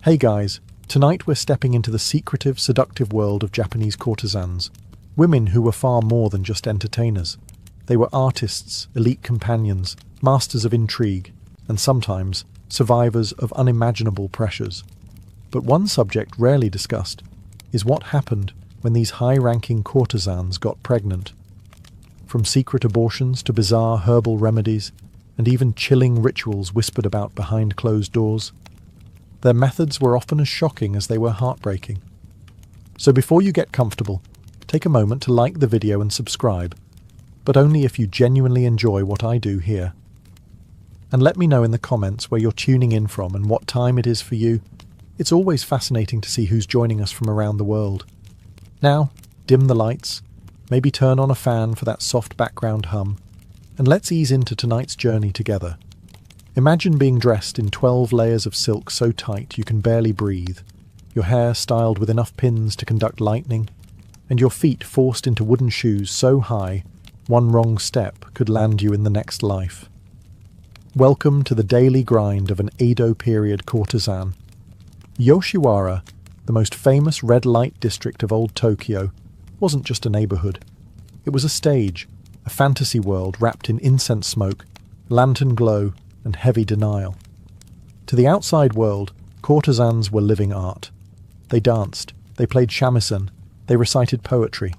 Hey guys, tonight we're stepping into the secretive, seductive world of Japanese courtesans. Women who were far more than just entertainers. They were artists, elite companions, masters of intrigue, and sometimes survivors of unimaginable pressures. But one subject rarely discussed is what happened when these high-ranking courtesans got pregnant. From secret abortions to bizarre herbal remedies, and even chilling rituals whispered about behind closed doors, their methods were often as shocking as they were heartbreaking. So before you get comfortable, take a moment to like the video and subscribe, but only if you genuinely enjoy what I do here. And let me know in the comments where you're tuning in from and what time it is for you. It's always fascinating to see who's joining us from around the world. Now, dim the lights, maybe turn on a fan for that soft background hum, and let's ease into tonight's journey together. Imagine being dressed in 12 layers of silk so tight you can barely breathe, your hair styled with enough pins to conduct lightning, and your feet forced into wooden shoes so high one wrong step could land you in the next life. Welcome to the daily grind of an Edo period courtesan. Yoshiwara, the most famous red light district of old Tokyo, wasn't just a neighborhood. It was a stage, a fantasy world wrapped in incense smoke, lantern glow, and heavy denial. To the outside world, courtesans were living art. They danced, they played shamisen, they recited poetry.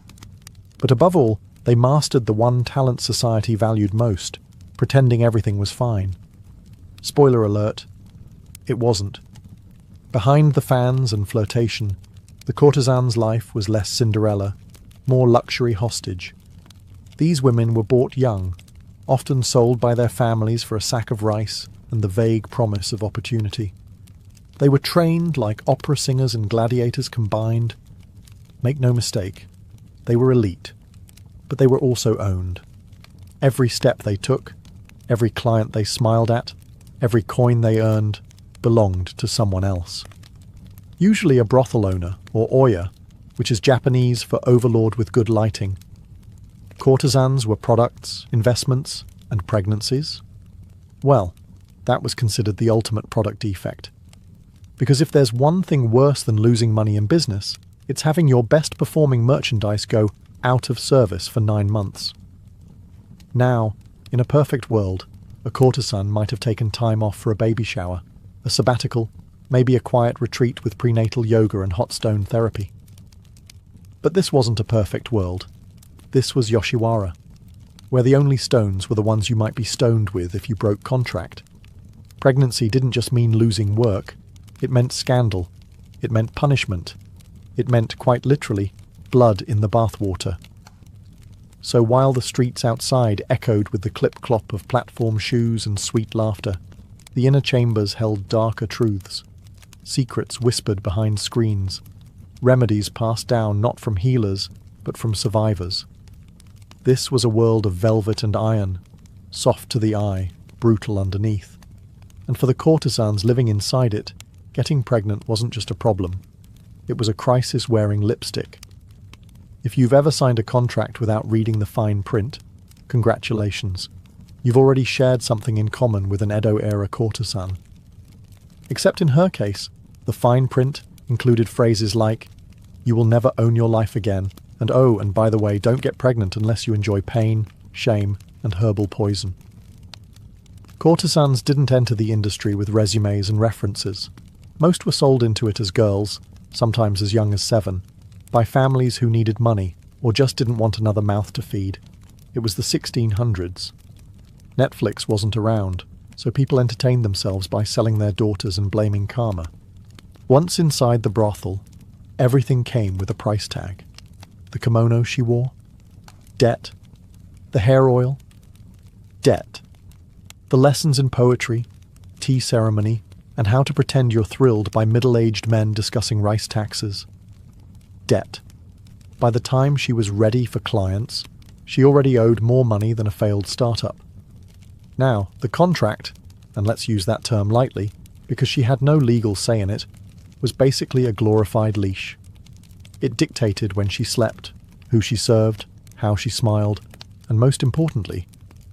But above all, they mastered the one talent society valued most, pretending everything was fine. Spoiler alert, it wasn't. Behind the fans and flirtation, the courtesan's life was less Cinderella, more luxury hostage. These women were bought young, often sold by their families for a sack of rice and the vague promise of opportunity. They were trained like opera singers and gladiators combined. Make no mistake, they were elite, but they were also owned. Every step they took, every client they smiled at, every coin they earned, belonged to someone else. Usually a brothel owner, or oya, which is Japanese for overlord with good lighting. Courtesans were products, investments, and pregnancies. Well, that was considered the ultimate product defect. Because if there's one thing worse than losing money in business, it's having your best performing merchandise go out of service for 9 months. Now, in a perfect world, a courtesan might have taken time off for a baby shower, a sabbatical, maybe a quiet retreat with prenatal yoga and hot stone therapy. But this wasn't a perfect world. This was Yoshiwara, where the only stones were the ones you might be stoned with if you broke contract. Pregnancy didn't just mean losing work, it meant scandal, it meant punishment, it meant, quite literally, blood in the bathwater. So while the streets outside echoed with the clip-clop of platform shoes and sweet laughter, the inner chambers held darker truths, secrets whispered behind screens, remedies passed down not from healers, but from survivors. This was a world of velvet and iron, soft to the eye, brutal underneath. And for the courtesans living inside it, getting pregnant wasn't just a problem. It was a crisis wearing lipstick. If you've ever signed a contract without reading the fine print, congratulations. You've already shared something in common with an Edo-era courtesan. Except in her case, the fine print included phrases like, "You will never own your life again," and "Oh, and by the way, don't get pregnant unless you enjoy pain, shame, and herbal poison." Courtesans didn't enter the industry with resumes and references. Most were sold into it as girls, sometimes as young as 7, by families who needed money or just didn't want another mouth to feed. It was the 1600s. Netflix wasn't around, so people entertained themselves by selling their daughters and blaming karma. Once inside the brothel, everything came with a price tag. The kimono she wore, debt. The hair oil, debt. The lessons in poetry, tea ceremony, and how to pretend you're thrilled by middle-aged men discussing rice taxes, debt. By the time she was ready for clients, she already owed more money than a failed startup. Now, the contract, and let's use that term lightly, because she had no legal say in it, was basically a glorified leash. It dictated when she slept, who she served, how she smiled, and most importantly,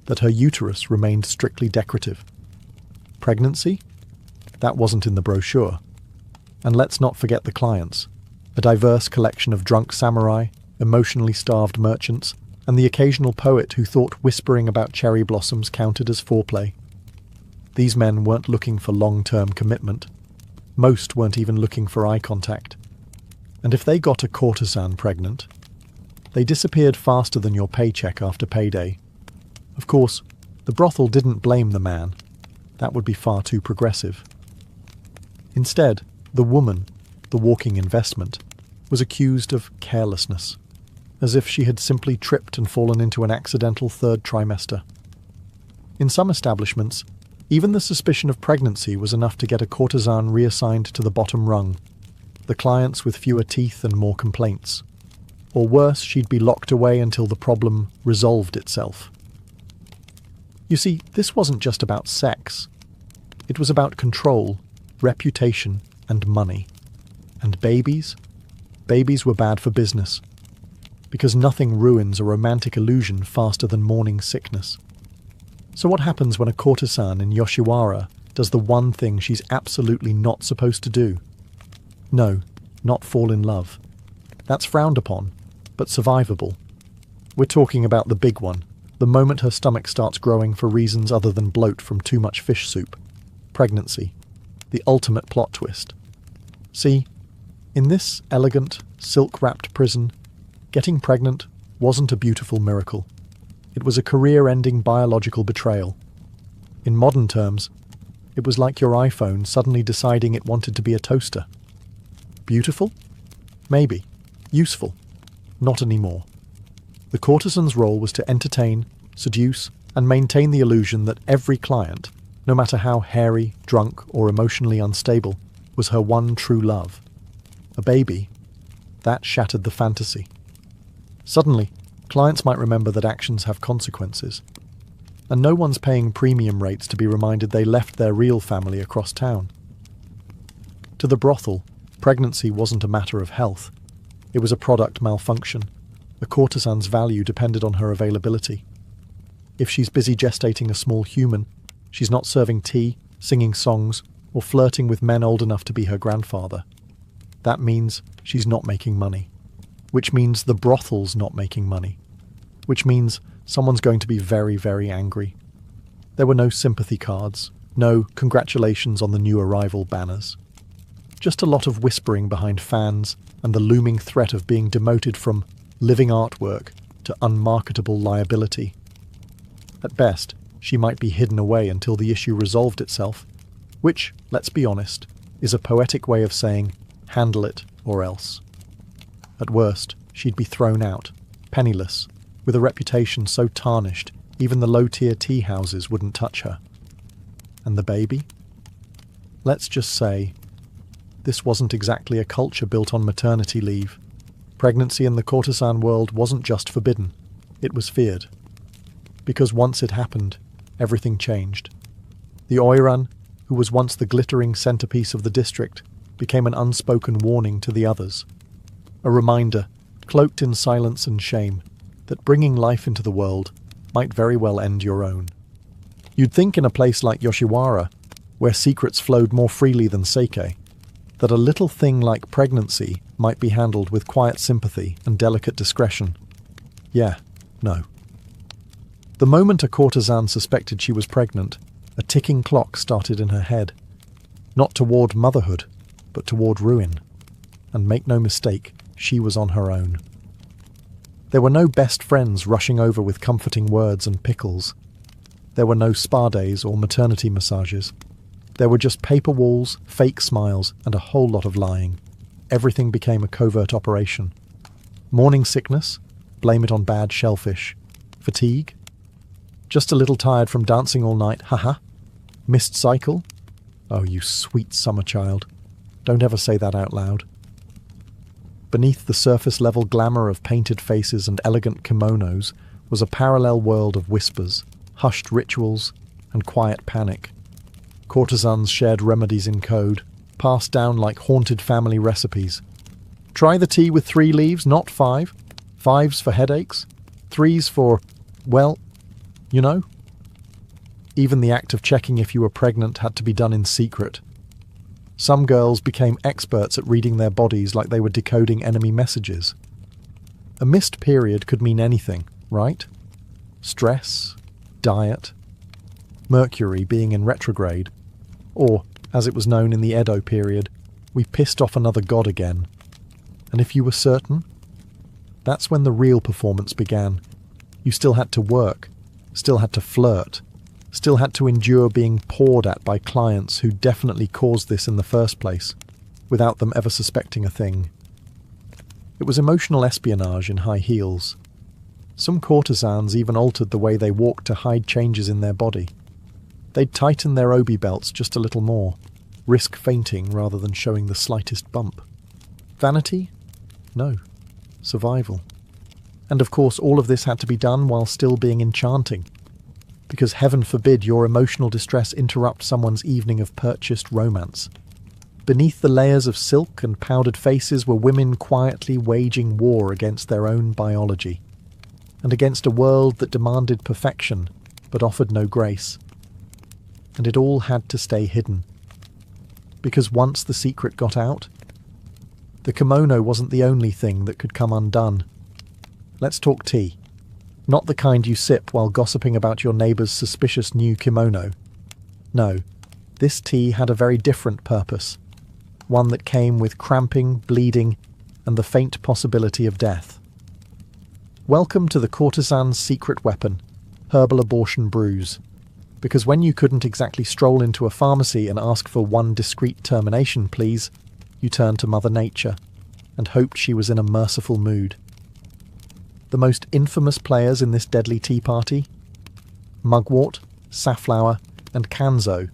that her uterus remained strictly decorative. Pregnancy? That wasn't in the brochure. And let's not forget the clients, a diverse collection of drunk samurai, emotionally starved merchants, and the occasional poet who thought whispering about cherry blossoms counted as foreplay. These men weren't looking for long-term commitment. Most weren't even looking for eye contact. And if they got a courtesan pregnant, they disappeared faster than your paycheck after payday. Of course, the brothel didn't blame the man. That would be far too progressive. Instead, the woman, the walking investment, was accused of carelessness, as if she had simply tripped and fallen into an accidental third trimester. In some establishments, even the suspicion of pregnancy was enough to get a courtesan reassigned to the bottom rung, the clients with fewer teeth and more complaints. Or worse, she'd be locked away until the problem resolved itself. You see, this wasn't just about sex. It was about control, reputation, and money. And babies? Babies were bad for business. Because nothing ruins a romantic illusion faster than morning sickness. So what happens when a courtesan in Yoshiwara does the one thing she's absolutely not supposed to do? No, not fall in love. That's frowned upon, but survivable. We're talking about the big one, the moment her stomach starts growing for reasons other than bloat from too much fish soup. Pregnancy. The ultimate plot twist. See, in this elegant, silk-wrapped prison, getting pregnant wasn't a beautiful miracle. It was a career-ending biological betrayal. In modern terms, it was like your iPhone suddenly deciding it wanted to be a toaster. Beautiful? Maybe. Useful? Not anymore. The courtesan's role was to entertain, seduce, and maintain the illusion that every client, no matter how hairy, drunk, or emotionally unstable, was her one true love. A baby? That shattered the fantasy. Suddenly, clients might remember that actions have consequences. And no one's paying premium rates to be reminded they left their real family across town. To the brothel, pregnancy wasn't a matter of health. It was a product malfunction. A courtesan's value depended on her availability. If she's busy gestating a small human, she's not serving tea, singing songs, or flirting with men old enough to be her grandfather. That means she's not making money. Which means the brothel's not making money. Which means someone's going to be very, very angry. There were no sympathy cards, no congratulations on the new arrival banners. Just a lot of whispering behind fans and the looming threat of being demoted from living artwork to unmarketable liability. At best, she might be hidden away until the issue resolved itself, which, let's be honest, is a poetic way of saying, handle it or else. At worst, she'd be thrown out, penniless, with a reputation so tarnished even the low-tier tea houses wouldn't touch her. And the baby? Let's just say, this wasn't exactly a culture built on maternity leave. Pregnancy in the courtesan world wasn't just forbidden, it was feared. Because once it happened, everything changed. The oiran, who was once the glittering centerpiece of the district, became an unspoken warning to the others. A reminder, cloaked in silence and shame, that bringing life into the world might very well end your own. You'd think in a place like Yoshiwara, where secrets flowed more freely than sake, that a little thing like pregnancy might be handled with quiet sympathy and delicate discretion. Yeah, no. The moment a courtesan suspected she was pregnant, a ticking clock started in her head. Not toward motherhood, but toward ruin. And make no mistake, she was on her own. There were no best friends rushing over with comforting words and pickles. There were no spa days or maternity massages. There were just paper walls, fake smiles, and a whole lot of lying. Everything became a covert operation. Morning sickness? Blame it on bad shellfish. Fatigue? Just a little tired from dancing all night, haha. Missed cycle? Oh, you sweet summer child. Don't ever say that out loud. Beneath the surface-level glamour of painted faces and elegant kimonos was a parallel world of whispers, hushed rituals, and quiet panic. Courtesans shared remedies in code, passed down like haunted family recipes. Try the tea with 3 leaves, not 5. 5's for headaches. 3's for, well, you know. Even the act of checking if you were pregnant had to be done in secret. Some girls became experts at reading their bodies like they were decoding enemy messages. A missed period could mean anything, right? Stress, diet, Mercury being in retrograde, or, as it was known in the Edo period, we pissed off another god again. And if you were certain, that's when the real performance began. You still had to work, still had to flirt, still had to endure being pawed at by clients who definitely caused this in the first place, without them ever suspecting a thing. It was emotional espionage in high heels. Some courtesans even altered the way they walked to hide changes in their body. They'd tighten their obi belts just a little more, risk fainting rather than showing the slightest bump. Vanity? No. Survival. And of course all of this had to be done while still being enchanting, because heaven forbid your emotional distress interrupt someone's evening of purchased romance. Beneath the layers of silk and powdered faces were women quietly waging war against their own biology, and against a world that demanded perfection but offered no grace. And it all had to stay hidden. Because once the secret got out, the kimono wasn't the only thing that could come undone. Let's talk tea. Not the kind you sip while gossiping about your neighbour's suspicious new kimono. No, this tea had a very different purpose. One that came with cramping, bleeding, and the faint possibility of death. Welcome to the courtesan's secret weapon, herbal abortion brews. Because when you couldn't exactly stroll into a pharmacy and ask for one discreet termination, please, you turned to Mother Nature and hoped she was in a merciful mood. The most infamous players in this deadly tea party? Mugwort, safflower, and kanzo,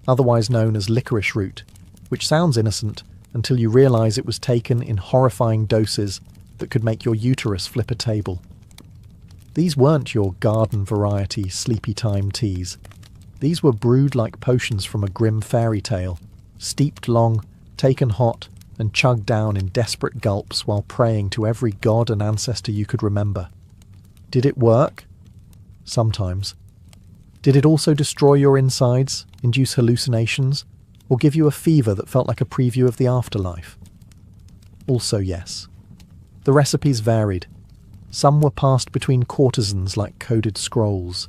otherwise known as licorice root, which sounds innocent until you realise it was taken in horrifying doses that could make your uterus flip a table. These weren't your garden variety sleepy time teas. These were brewed like potions from a grim fairy tale, steeped long, taken hot, and chugged down in desperate gulps while praying to every god and ancestor you could remember. Did it work? Sometimes. Did it also destroy your insides, induce hallucinations, or give you a fever that felt like a preview of the afterlife? Also yes. The recipes varied. Some were passed between courtesans like coded scrolls.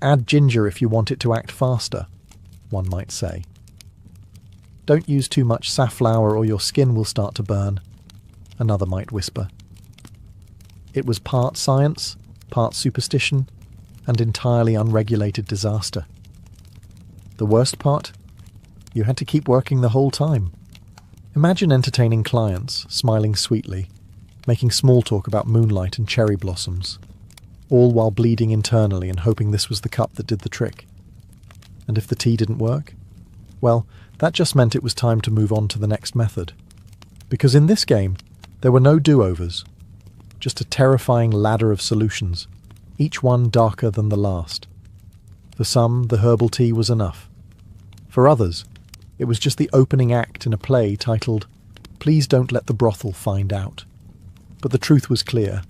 Add ginger if you want it to act faster, one might say. Don't use too much safflower or your skin will start to burn, another might whisper. It was part science, part superstition, and entirely unregulated disaster. The worst part? You had to keep working the whole time. Imagine entertaining clients, smiling sweetly, making small talk about moonlight and cherry blossoms, all while bleeding internally and hoping this was the cup that did the trick. And if the tea didn't work? Well, that just meant it was time to move on to the next method. Because in this game, there were no do-overs, just a terrifying ladder of solutions, each one darker than the last. For some, the herbal tea was enough. For others, it was just the opening act in a play titled, "Please Don't Let the Brothel Find Out." But the truth was clear.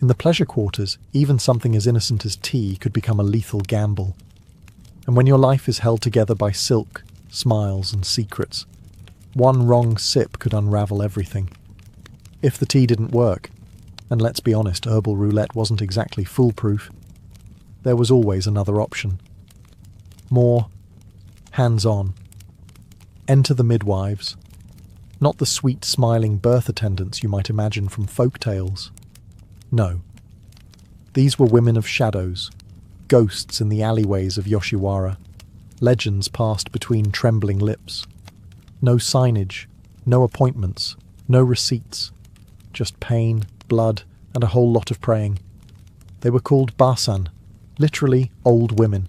In the pleasure quarters, even something as innocent as tea could become a lethal gamble. And when your life is held together by silk, smiles and secrets, one wrong sip could unravel everything. If the tea didn't work, and let's be honest, herbal roulette wasn't exactly foolproof, there was always another option. More hands-on. Enter the midwives. Not the sweet, smiling birth attendants you might imagine from folk tales. No. These were women of shadows, ghosts in the alleyways of Yoshiwara, legends passed between trembling lips. No signage, no appointments, no receipts, just pain, blood, and a whole lot of praying. They were called basan, literally old women,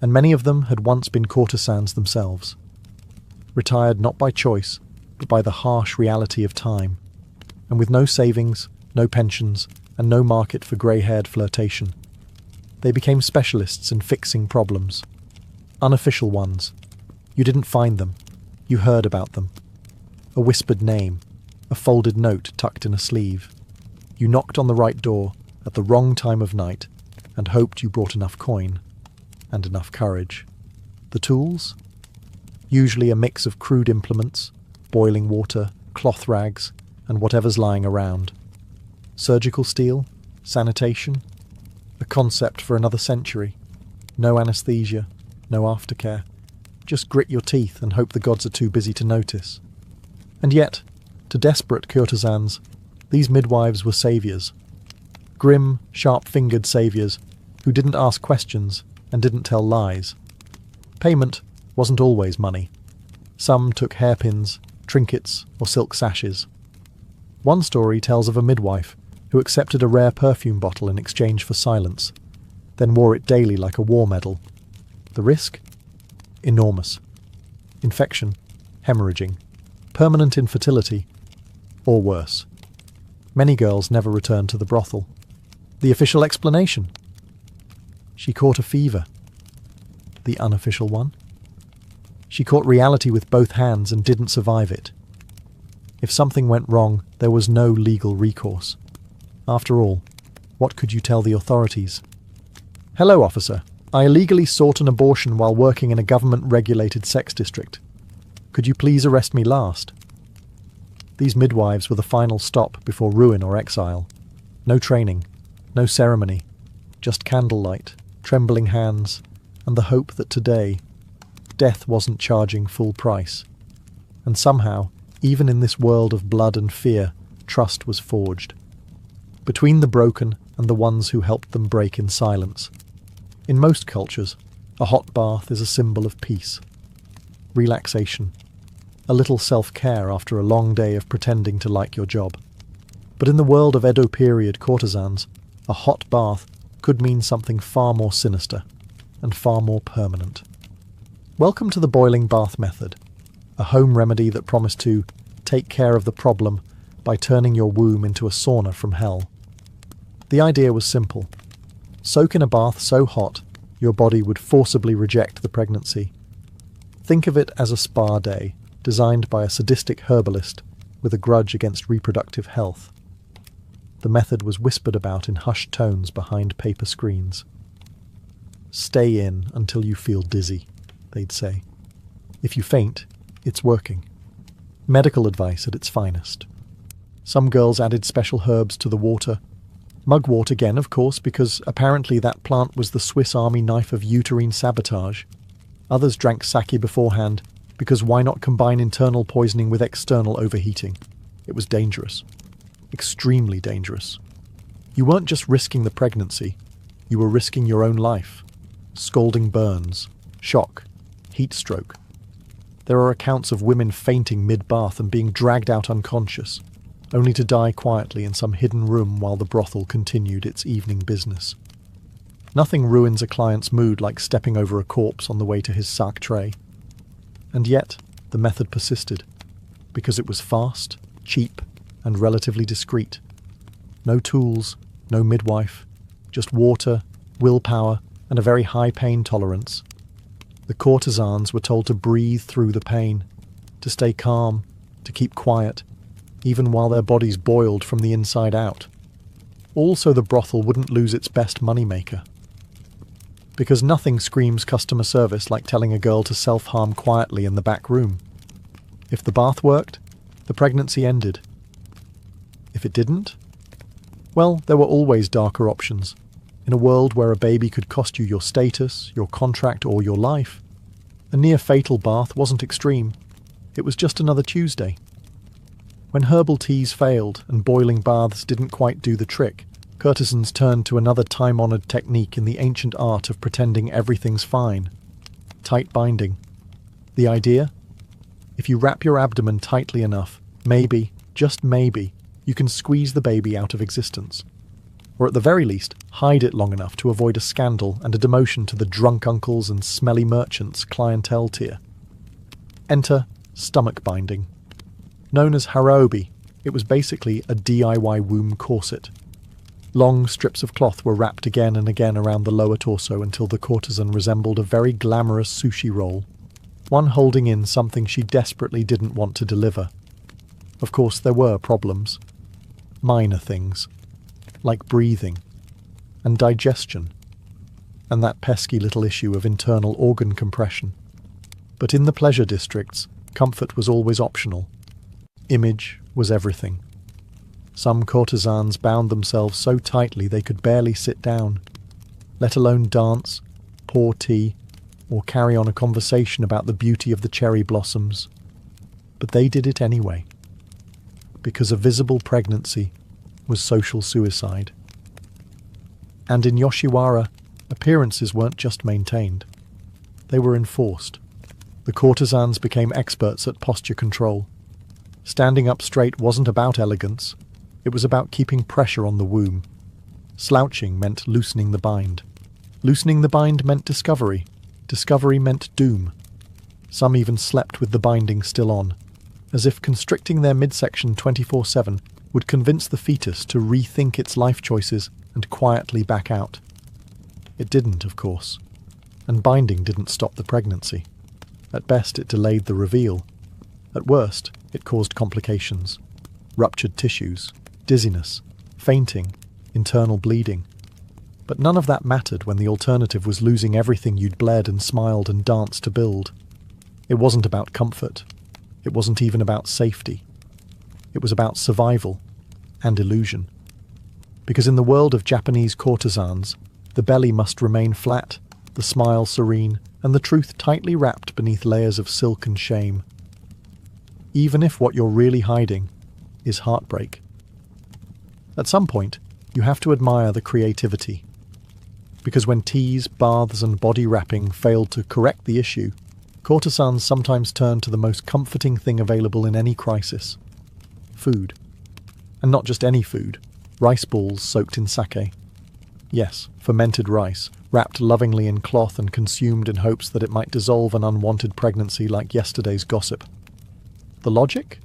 and many of them had once been courtesans themselves, retired not by choice, but by the harsh reality of time, and with no savings, no pensions, and no market for grey-haired flirtation. They became specialists in fixing problems. Unofficial ones. You didn't find them. You heard about them. A whispered name, a folded note tucked in a sleeve. You knocked on the right door at the wrong time of night and hoped you brought enough coin and enough courage. The tools? usually a mix of crude implements, boiling water, cloth rags, and whatever's lying around. Surgical steel, sanitation, a concept for another century. No anesthesia, no aftercare. Just grit your teeth and hope the gods are too busy to notice. And yet, to desperate courtesans, these midwives were saviours. Grim, sharp-fingered saviours who didn't ask questions and didn't tell lies. Payment wasn't always money. Some took hairpins, trinkets, or silk sashes. One story tells of a midwife who accepted a rare perfume bottle in exchange for silence, then wore it daily like a war medal. The risk? Enormous. Infection, hemorrhaging, permanent infertility, or worse. Many girls never returned to the brothel. The official explanation? She caught a fever. The unofficial one? She caught reality with both hands and didn't survive it. If something went wrong, there was no legal recourse. After all, what could you tell the authorities? "Hello, officer. I illegally sought an abortion while working in a government-regulated sex district. Could you please arrest me last?" These midwives were the final stop before ruin or exile. No training, no ceremony, just candlelight, trembling hands, and the hope that today, death wasn't charging full price. And somehow, even in this world of blood and fear, trust was forged. Between the broken and the ones who helped them break in silence. In most cultures, a hot bath is a symbol of peace. Relaxation. A little self-care after a long day of pretending to like your job. But in the world of Edo period courtesans, a hot bath could mean something far more sinister and far more permanent. Welcome to the boiling bath method, a home remedy that promised to take care of the problem by turning your womb into a sauna from hell. The idea was simple. Soak in a bath so hot, your body would forcibly reject the pregnancy. Think of it as a spa day, designed by a sadistic herbalist with a grudge against reproductive health. The method was whispered about in hushed tones behind paper screens. "Stay in until you feel dizzy," they'd say. "If you faint, it's working." Medical advice at its finest. Some girls added special herbs to the water. Mugwort again, of course, because apparently that plant was the Swiss Army knife of uterine sabotage. Others drank sake beforehand, because why not combine internal poisoning with external overheating? It was dangerous. Extremely dangerous. You weren't just risking the pregnancy, you were risking your own life. Scalding burns, shock, heat stroke. There are accounts of women fainting mid-bath and being dragged out unconscious, only to die quietly in some hidden room while the brothel continued its evening business. Nothing ruins a client's mood like stepping over a corpse on the way to his sack tray. And yet, the method persisted, because it was fast, cheap, and relatively discreet. No tools, no midwife, just water, willpower, and a very high pain tolerance. The courtesans were told to breathe through the pain, to stay calm, to keep quiet, even while their bodies boiled from the inside out. Also, the brothel wouldn't lose its best moneymaker. Because nothing screams customer service like telling a girl to self-harm quietly in the back room. If the bath worked, the pregnancy ended. If it didn't? Well, there were always darker options. In a world where a baby could cost you your status, your contract, or your life, a near-fatal bath wasn't extreme. It was just another Tuesday. When herbal teas failed and boiling baths didn't quite do the trick, courtesans turned to another time-honoured technique in the ancient art of pretending everything's fine. Tight binding. The idea? If you wrap your abdomen tightly enough, maybe, just maybe, you can squeeze the baby out of existence. Or at the very least, hide it long enough to avoid a scandal and a demotion to the drunk uncles and smelly merchants clientele tier. Enter stomach binding. Known as haraobi, it was basically a DIY womb corset. Long strips of cloth were wrapped again and again around the lower torso until the courtesan resembled a very glamorous sushi roll, one holding in something she desperately didn't want to deliver. Of course, there were problems. Minor things, like breathing, and digestion, and that pesky little issue of internal organ compression. But in the pleasure districts, comfort was always optional. Image was everything. Some courtesans bound themselves so tightly they could barely sit down, let alone dance, pour tea, or carry on a conversation about the beauty of the cherry blossoms. But they did it anyway, because a visible pregnancy was social suicide. And in Yoshiwara, appearances weren't just maintained. They were enforced. The courtesans became experts at posture control. Standing up straight wasn't about elegance. It was about keeping pressure on the womb. Slouching meant loosening the bind. Loosening the bind meant discovery. Discovery meant doom. Some even slept with the binding still on, as if constricting their midsection 24/7 would convince the fetus to rethink its life choices and quietly back out. It didn't, of course, and binding didn't stop the pregnancy. At best, it delayed the reveal. At worst, it caused complications. Ruptured tissues, dizziness, fainting, internal bleeding. But none of that mattered when the alternative was losing everything you'd bled and smiled and danced to build. It wasn't about comfort. It wasn't even about safety. It was about survival and illusion. Because in the world of Japanese courtesans, the belly must remain flat, the smile serene, and the truth tightly wrapped beneath layers of silk and shame. Even if what you're really hiding is heartbreak. At some point, you have to admire the creativity. Because when teas, baths, and body wrapping failed to correct the issue, courtesans sometimes turned to the most comforting thing available in any crisis: food. And not just any food, rice balls soaked in sake. Yes, fermented rice, wrapped lovingly in cloth and consumed in hopes that it might dissolve an unwanted pregnancy like yesterday's gossip. The logic?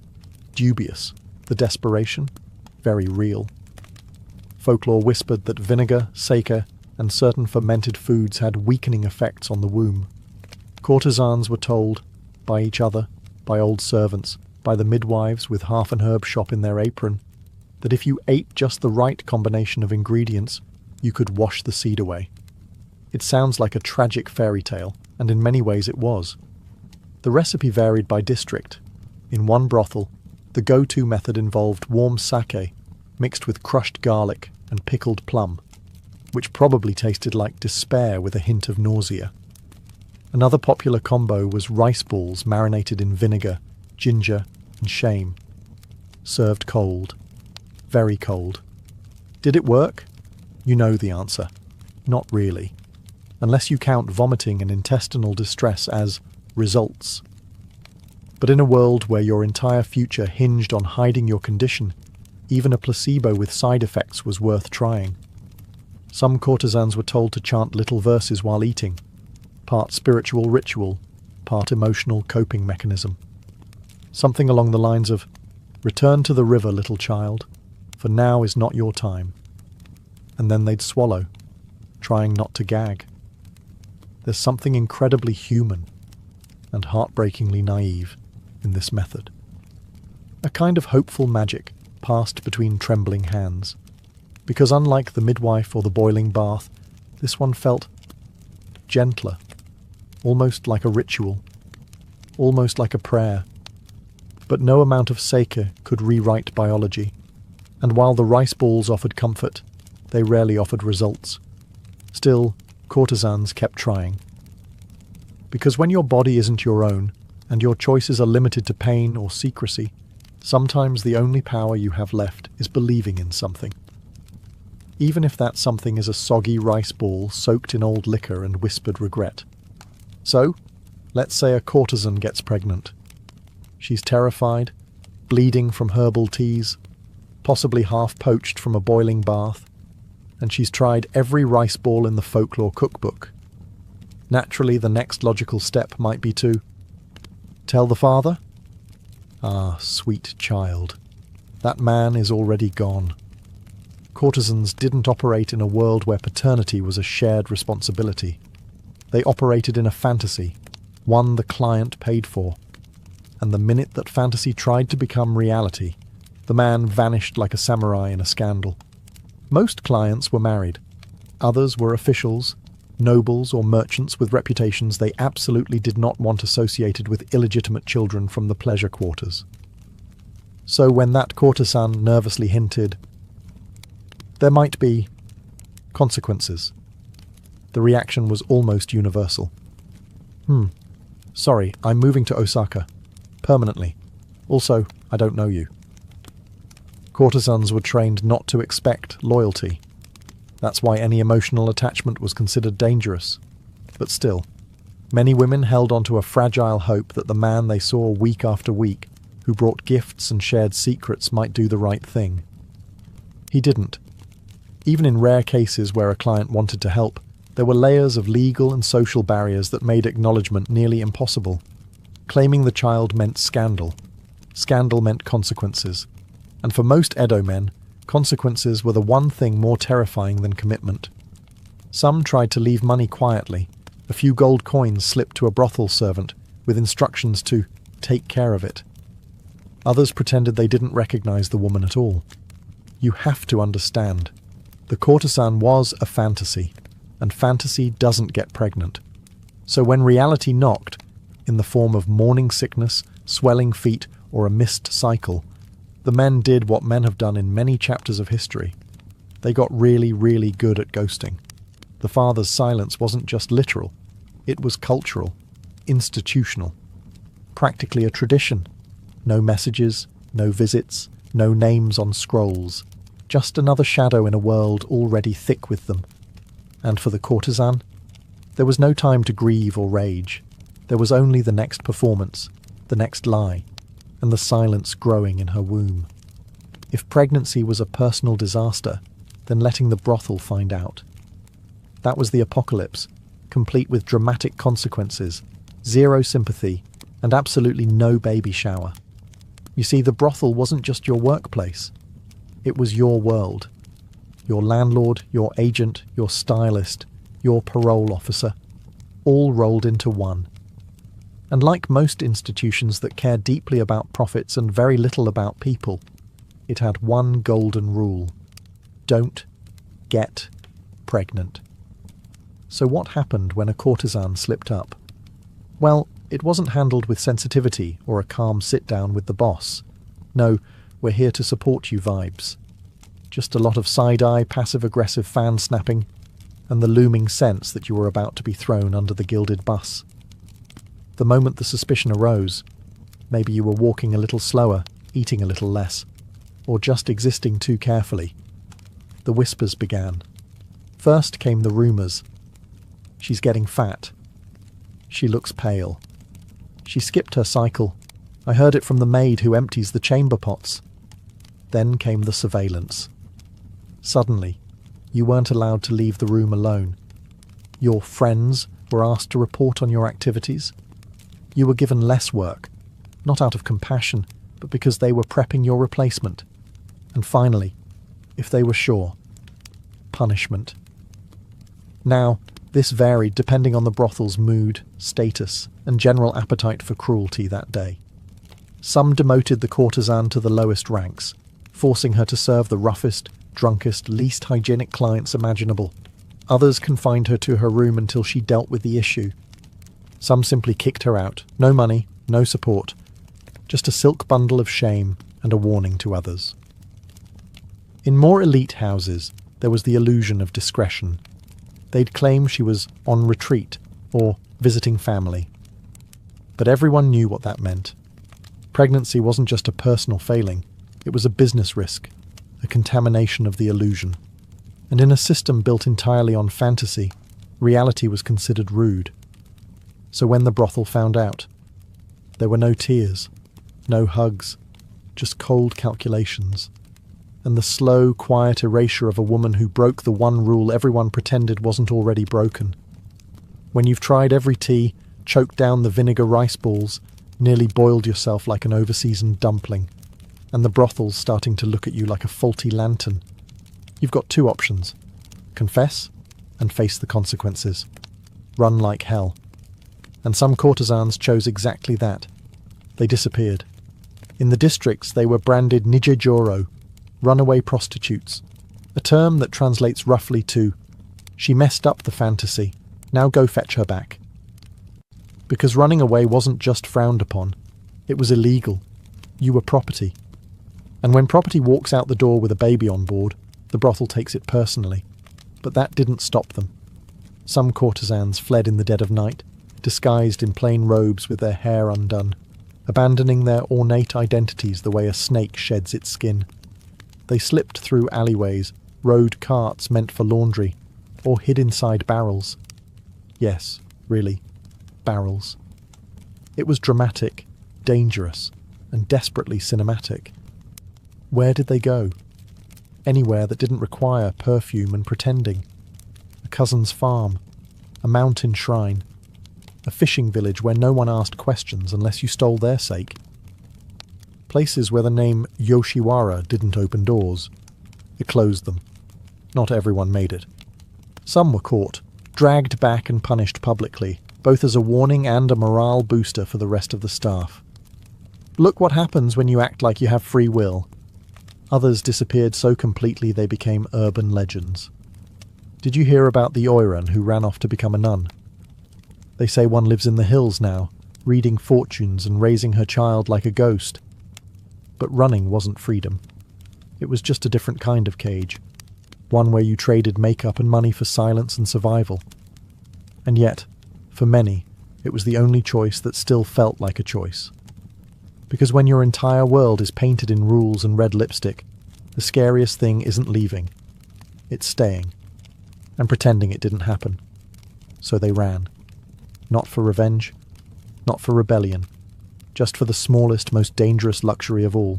Dubious. The desperation? Very real. Folklore whispered that vinegar, sake, and certain fermented foods had weakening effects on the womb. Courtesans were told, by each other, by old servants, by the midwives with half an herb shop in their apron, that if you ate just the right combination of ingredients, you could wash the seed away. It sounds like a tragic fairy tale, and in many ways it was. The recipe varied by district. In one brothel, the go-to method involved warm sake, mixed with crushed garlic and pickled plum, which probably tasted like despair with a hint of nausea. Another popular combo was rice balls marinated in vinegar, ginger, and shame. Served cold. Very cold. Did it work? You know the answer. Not really. Unless you count vomiting and intestinal distress as results. But in a world where your entire future hinged on hiding your condition, even a placebo with side effects was worth trying. Some courtesans were told to chant little verses while eating, part spiritual ritual, part emotional coping mechanism. Something along the lines of, "Return to the river, little child, for now is not your time." And then they'd swallow, trying not to gag. There's something incredibly human and heartbreakingly naive in this method. A kind of hopeful magic passed between trembling hands, because unlike the midwife or the boiling bath, this one felt gentler, almost like a ritual, almost like a prayer. But no amount of sake could rewrite biology, and while the rice balls offered comfort, they rarely offered results. Still, courtesans kept trying. Because when your body isn't your own, and your choices are limited to pain or secrecy, sometimes the only power you have left is believing in something. Even if that something is a soggy rice ball soaked in old liquor and whispered regret. So, let's say a courtesan gets pregnant. She's terrified, bleeding from herbal teas, possibly half poached from a boiling bath, and she's tried every rice ball in the folklore cookbook. Naturally, the next logical step might be to tell the father? Ah, sweet child, that man is already gone. Courtesans didn't operate in a world where paternity was a shared responsibility. They operated in a fantasy, one the client paid for. And the minute that fantasy tried to become reality, the man vanished like a samurai in a scandal. Most clients were married. Others were officials, nobles or merchants with reputations they absolutely did not want associated with illegitimate children from the pleasure quarters. So when that courtesan nervously hinted, "There might be consequences," the reaction was almost universal. Sorry, I'm moving to Osaka. Permanently. Also, I don't know you." Courtesans were trained not to expect loyalty. That's why any emotional attachment was considered dangerous. But still, many women held on to a fragile hope that the man they saw week after week, who brought gifts and shared secrets, might do the right thing. He didn't. Even in rare cases where a client wanted to help, there were layers of legal and social barriers that made acknowledgement nearly impossible. Claiming the child meant scandal. Scandal meant consequences. And for most Edo men, consequences were the one thing more terrifying than commitment. Some tried to leave money quietly. A few gold coins slipped to a brothel servant with instructions to take care of it. Others pretended they didn't recognize the woman at all. You have to understand. The courtesan was a fantasy, and fantasy doesn't get pregnant. So when reality knocked, in the form of morning sickness, swelling feet, or a missed cycle, the men did what men have done in many chapters of history. They got really, really good at ghosting. The father's silence wasn't just literal. It was cultural, institutional, practically a tradition. No messages, no visits, no names on scrolls. Just another shadow in a world already thick with them. And for the courtesan, there was no time to grieve or rage. There was only the next performance, the next lie, and the silence growing in her womb. If pregnancy was a personal disaster, then letting the brothel find out. That was the apocalypse, complete with dramatic consequences, zero sympathy, and absolutely no baby shower. You see, the brothel wasn't just your workplace. It was your world. Your landlord, your agent, your stylist, your parole officer, all rolled into one. And like most institutions that care deeply about profits and very little about people, it had one golden rule: don't get pregnant. So what happened when a courtesan slipped up? Well, it wasn't handled with sensitivity or a calm sit-down with the boss. No, we're here to support you vibes. Just a lot of side-eye, passive-aggressive fan-snapping, and the looming sense that you were about to be thrown under the gilded bus. The moment the suspicion arose, maybe you were walking a little slower, eating a little less, or just existing too carefully, the whispers began. First came the rumours. She's getting fat. She looks pale. She skipped her cycle. I heard it from the maid who empties the chamber pots. Then came the surveillance. Suddenly, you weren't allowed to leave the room alone. Your friends were asked to report on your activities. You were given less work, not out of compassion, but because they were prepping your replacement. And finally, if they were sure, punishment. Now, this varied depending on the brothel's mood, status, and general appetite for cruelty that day. Some demoted the courtesan to the lowest ranks, forcing her to serve the roughest, drunkest, least hygienic clients imaginable. Others confined her to her room until she dealt with the issue. Some simply kicked her out. No money, no support. Just a silk bundle of shame and a warning to others. In more elite houses, there was the illusion of discretion. They'd claim she was on retreat or visiting family. But everyone knew what that meant. Pregnancy wasn't just a personal failing. It was a business risk, a contamination of the illusion. And in a system built entirely on fantasy, reality was considered rude. So when the brothel found out, there were no tears, no hugs, just cold calculations, and the slow, quiet erasure of a woman who broke the one rule everyone pretended wasn't already broken. When you've tried every tea, choked down the vinegar rice balls, nearly boiled yourself like an overseasoned dumpling, and the brothel's starting to look at you like a faulty lantern, you've got two options: confess and face the consequences. Run like hell. And some courtesans chose exactly that. They disappeared. In the districts, they were branded nijejoro, runaway prostitutes, a term that translates roughly to, she messed up the fantasy, Now go fetch her back. Because running away wasn't just frowned upon, it was illegal. You were property. And when property walks out the door with a baby on board, the brothel takes it personally. But that didn't stop them. Some courtesans fled in the dead of night, disguised in plain robes with their hair undone, abandoning their ornate identities the way a snake sheds its skin. They slipped through alleyways, rode carts meant for laundry, or hid inside barrels. Yes, really, barrels. It was dramatic, dangerous, and desperately cinematic. Where did they go? Anywhere that didn't require perfume and pretending. A cousin's farm, a mountain shrine, a fishing village where no one asked questions unless you stole their sake. Places where the name Yoshiwara didn't open doors. It closed them. Not everyone made it. Some were caught, dragged back and punished publicly, both as a warning and a morale booster for the rest of the staff. Look what happens when you act like you have free will. Others disappeared so completely they became urban legends. Did you hear about the Oiran who ran off to become a nun? They say one lives in the hills now, reading fortunes and raising her child like a ghost. But running wasn't freedom. It was just a different kind of cage. One where you traded makeup and money for silence and survival. And yet, for many, it was the only choice that still felt like a choice. Because when your entire world is painted in rules and red lipstick, the scariest thing isn't leaving. It's staying. And pretending it didn't happen. So they ran. Not for revenge. Not for rebellion. Just for the smallest, most dangerous luxury of all.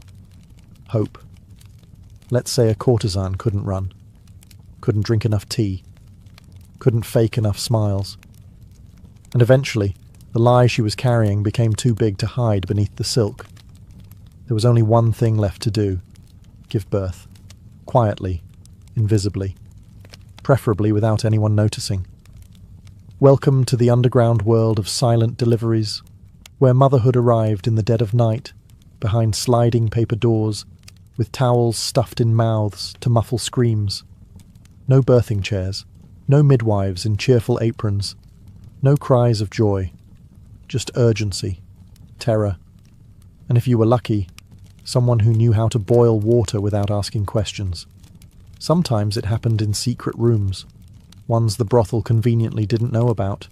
Hope. Let's say a courtesan couldn't run. Couldn't drink enough tea. Couldn't fake enough smiles. And eventually, the lie she was carrying became too big to hide beneath the silk. There was only one thing left to do. Give birth. Quietly. Invisibly. Preferably without anyone noticing. Welcome to the underground world of silent deliveries, where motherhood arrived in the dead of night, behind sliding paper doors, with towels stuffed in mouths to muffle screams. No birthing chairs, no midwives in cheerful aprons, no cries of joy. Just urgency, terror, and if you were lucky, someone who knew how to boil water without asking questions. Sometimes it happened in secret rooms, ones the brothel conveniently didn't know about.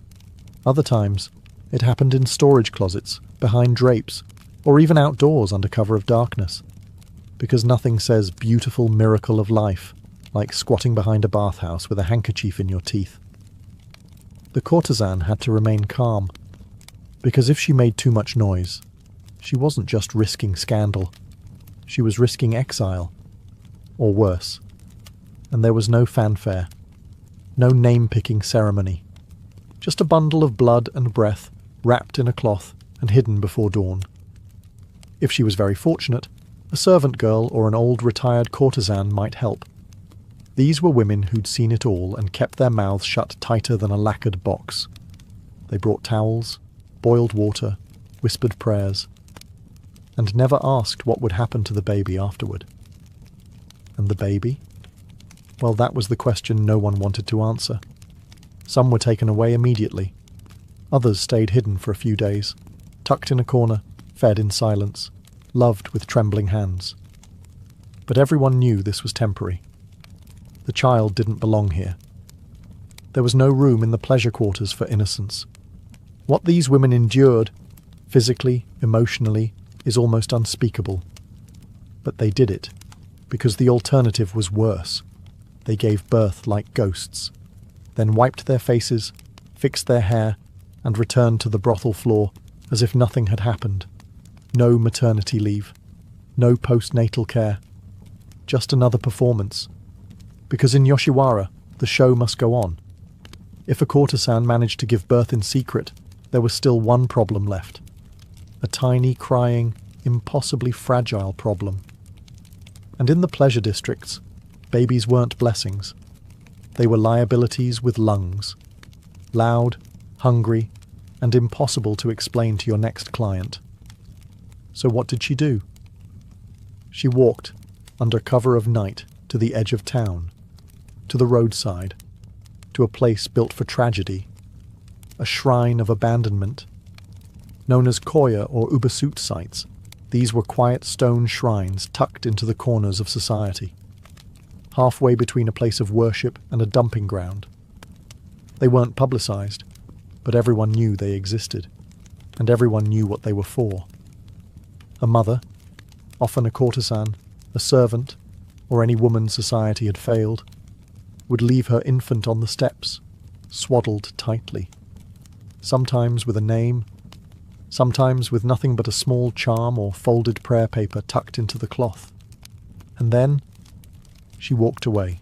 Other times, it happened in storage closets, behind drapes, or even outdoors under cover of darkness. Because nothing says beautiful miracle of life like squatting behind a bathhouse with a handkerchief in your teeth. The courtesan had to remain calm. Because if she made too much noise, she wasn't just risking scandal. She was risking exile. Or worse. And there was no fanfare. No name-picking ceremony. Just a bundle of blood and breath, wrapped in a cloth and hidden before dawn. If she was very fortunate, a servant girl or an old retired courtesan might help. These were women who'd seen it all and kept their mouths shut tighter than a lacquered box. They brought towels, boiled water, whispered prayers, and never asked what would happen to the baby afterward. And the baby? Well, that was the question no one wanted to answer. Some were taken away immediately. Others stayed hidden for a few days, tucked in a corner, fed in silence, loved with trembling hands. But everyone knew this was temporary. The child didn't belong here. There was no room in the pleasure quarters for innocence. What these women endured, physically, emotionally, is almost unspeakable. But they did it, because the alternative was worse. They gave birth like ghosts, then wiped their faces, fixed their hair, and returned to the brothel floor as if nothing had happened. No maternity leave, no postnatal care, just another performance. Because in Yoshiwara, the show must go on. If a courtesan managed to give birth in secret, there was still one problem left. A tiny, crying, impossibly fragile problem. And in the pleasure districts, babies weren't blessings. They were liabilities with lungs. Loud, hungry, and impossible to explain to your next client. So what did she do? She walked, under cover of night, to the edge of town, to the roadside, to a place built for tragedy, a shrine of abandonment. Known as koya or ubasut sites, these were quiet stone shrines tucked into the corners of society, halfway between a place of worship and a dumping ground. They weren't publicized, but everyone knew they existed, and everyone knew what they were for. A mother, often a courtesan, a servant, or any woman society had failed, would leave her infant on the steps, swaddled tightly, sometimes with a name, sometimes with nothing but a small charm or folded prayer paper tucked into the cloth. And then she walked away.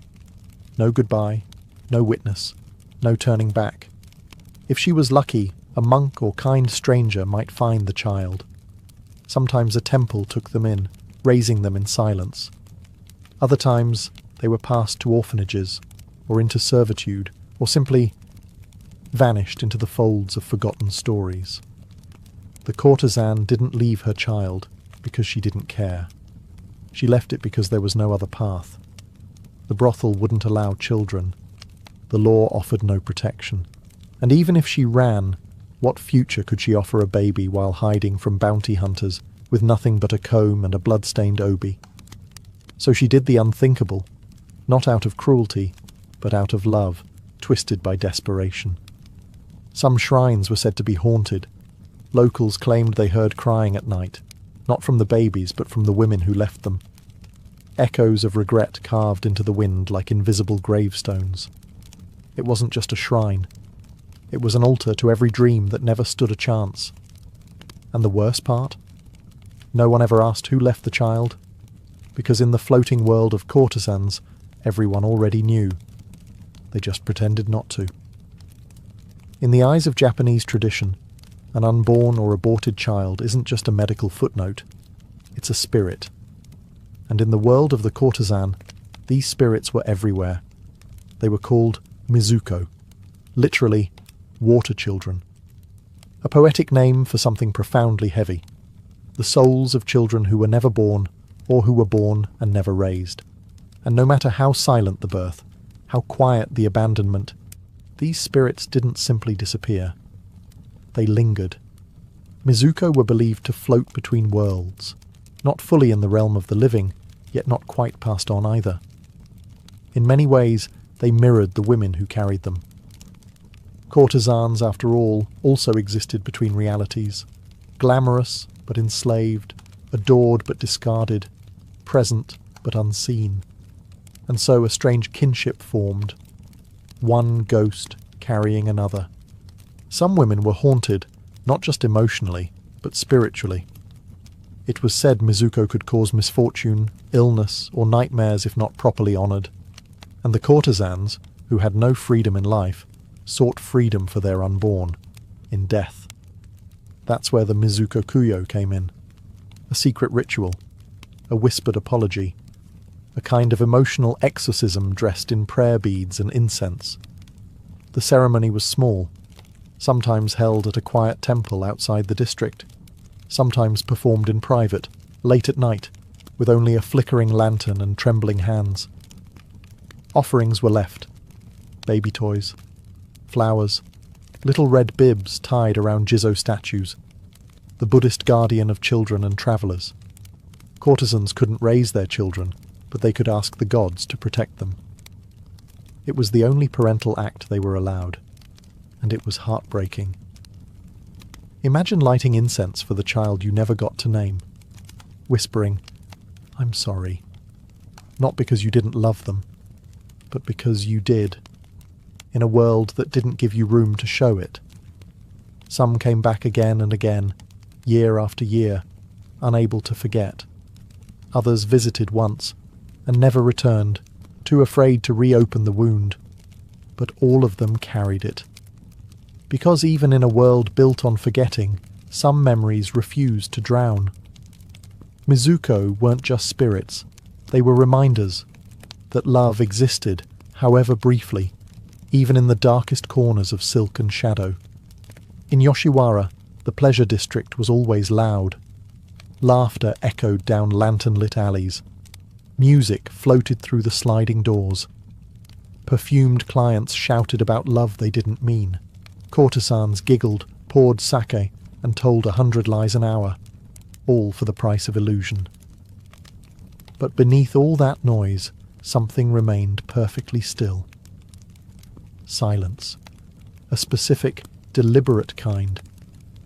No goodbye, no witness, no turning back. If she was lucky, a monk or kind stranger might find the child. Sometimes a temple took them in, raising them in silence. Other times they were passed to orphanages, or into servitude, or simply vanished into the folds of forgotten stories. The courtesan didn't leave her child because she didn't care. She left it because there was no other path. The brothel wouldn't allow children. The law offered no protection. And even if she ran, what future could she offer a baby while hiding from bounty hunters with nothing but a comb and a blood-stained obi? So she did the unthinkable, not out of cruelty, but out of love, twisted by desperation. Some shrines were said to be haunted. Locals claimed they heard crying at night, not from the babies but from the women who left them. Echoes of regret carved into the wind like invisible gravestones. It wasn't just a shrine. It was an altar to every dream that never stood a chance. And the worst part? No one ever asked who left the child, because in the floating world of courtesans, everyone already knew. They just pretended not to. In the eyes of Japanese tradition, an unborn or aborted child isn't just a medical footnote, it's a spirit. And in the world of the courtesan, these spirits were everywhere. They were called Mizuko, literally water children. A poetic name for something profoundly heavy. The souls of children who were never born, or who were born and never raised. And no matter how silent the birth, how quiet the abandonment, these spirits didn't simply disappear. They lingered. Mizuko were believed to float between worlds, not fully in the realm of the living, yet not quite passed on either. In many ways, they mirrored the women who carried them. Courtesans, after all, also existed between realities, glamorous but enslaved, adored but discarded, present but unseen. And so a strange kinship formed, one ghost carrying another. Some women were haunted, not just emotionally, but spiritually. It was said Mizuko could cause misfortune, illness, or nightmares if not properly honoured. And the courtesans, who had no freedom in life, sought freedom for their unborn, in death. That's where the Mizuko Kuyo came in. A secret ritual, a whispered apology, a kind of emotional exorcism dressed in prayer beads and incense. The ceremony was small, sometimes held at a quiet temple outside the district, sometimes performed in private, late at night, with only a flickering lantern and trembling hands. Offerings were left, baby toys, flowers, little red bibs tied around Jizo statues, the Buddhist guardian of children and travellers. Courtesans couldn't raise their children, but they could ask the gods to protect them. It was the only parental act they were allowed, and it was heartbreaking. Imagine lighting incense for the child you never got to name, whispering, "I'm sorry," not because you didn't love them, but because you did, in a world that didn't give you room to show it. Some came back again and again, year after year, unable to forget. Others visited once, and never returned, too afraid to reopen the wound. But all of them carried it. Because even in a world built on forgetting, some memories refused to drown. Mizuko weren't just spirits, they were reminders that love existed, however briefly, even in the darkest corners of silk and shadow. In Yoshiwara, the pleasure district was always loud. Laughter echoed down lantern-lit alleys. Music floated through the sliding doors. Perfumed clients shouted about love they didn't mean. Courtesans giggled, poured sake, and told 100 lies an hour, all for the price of illusion. But beneath all that noise, something remained perfectly still. Silence. A specific, deliberate kind.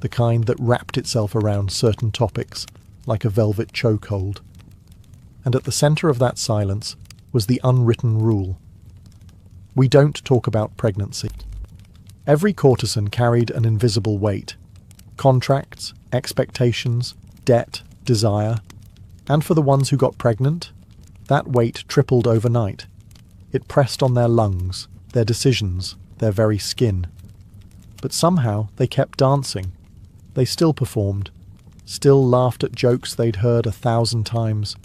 The kind that wrapped itself around certain topics, like a velvet chokehold. And at the centre of that silence was the unwritten rule. We don't talk about pregnancy. Every courtesan carried an invisible weight. Contracts, expectations, debt, desire. And for the ones who got pregnant, that weight tripled overnight. It pressed on their lungs, their decisions, their very skin. But somehow they kept dancing. They still performed, still laughed at jokes they'd heard 1,000 times,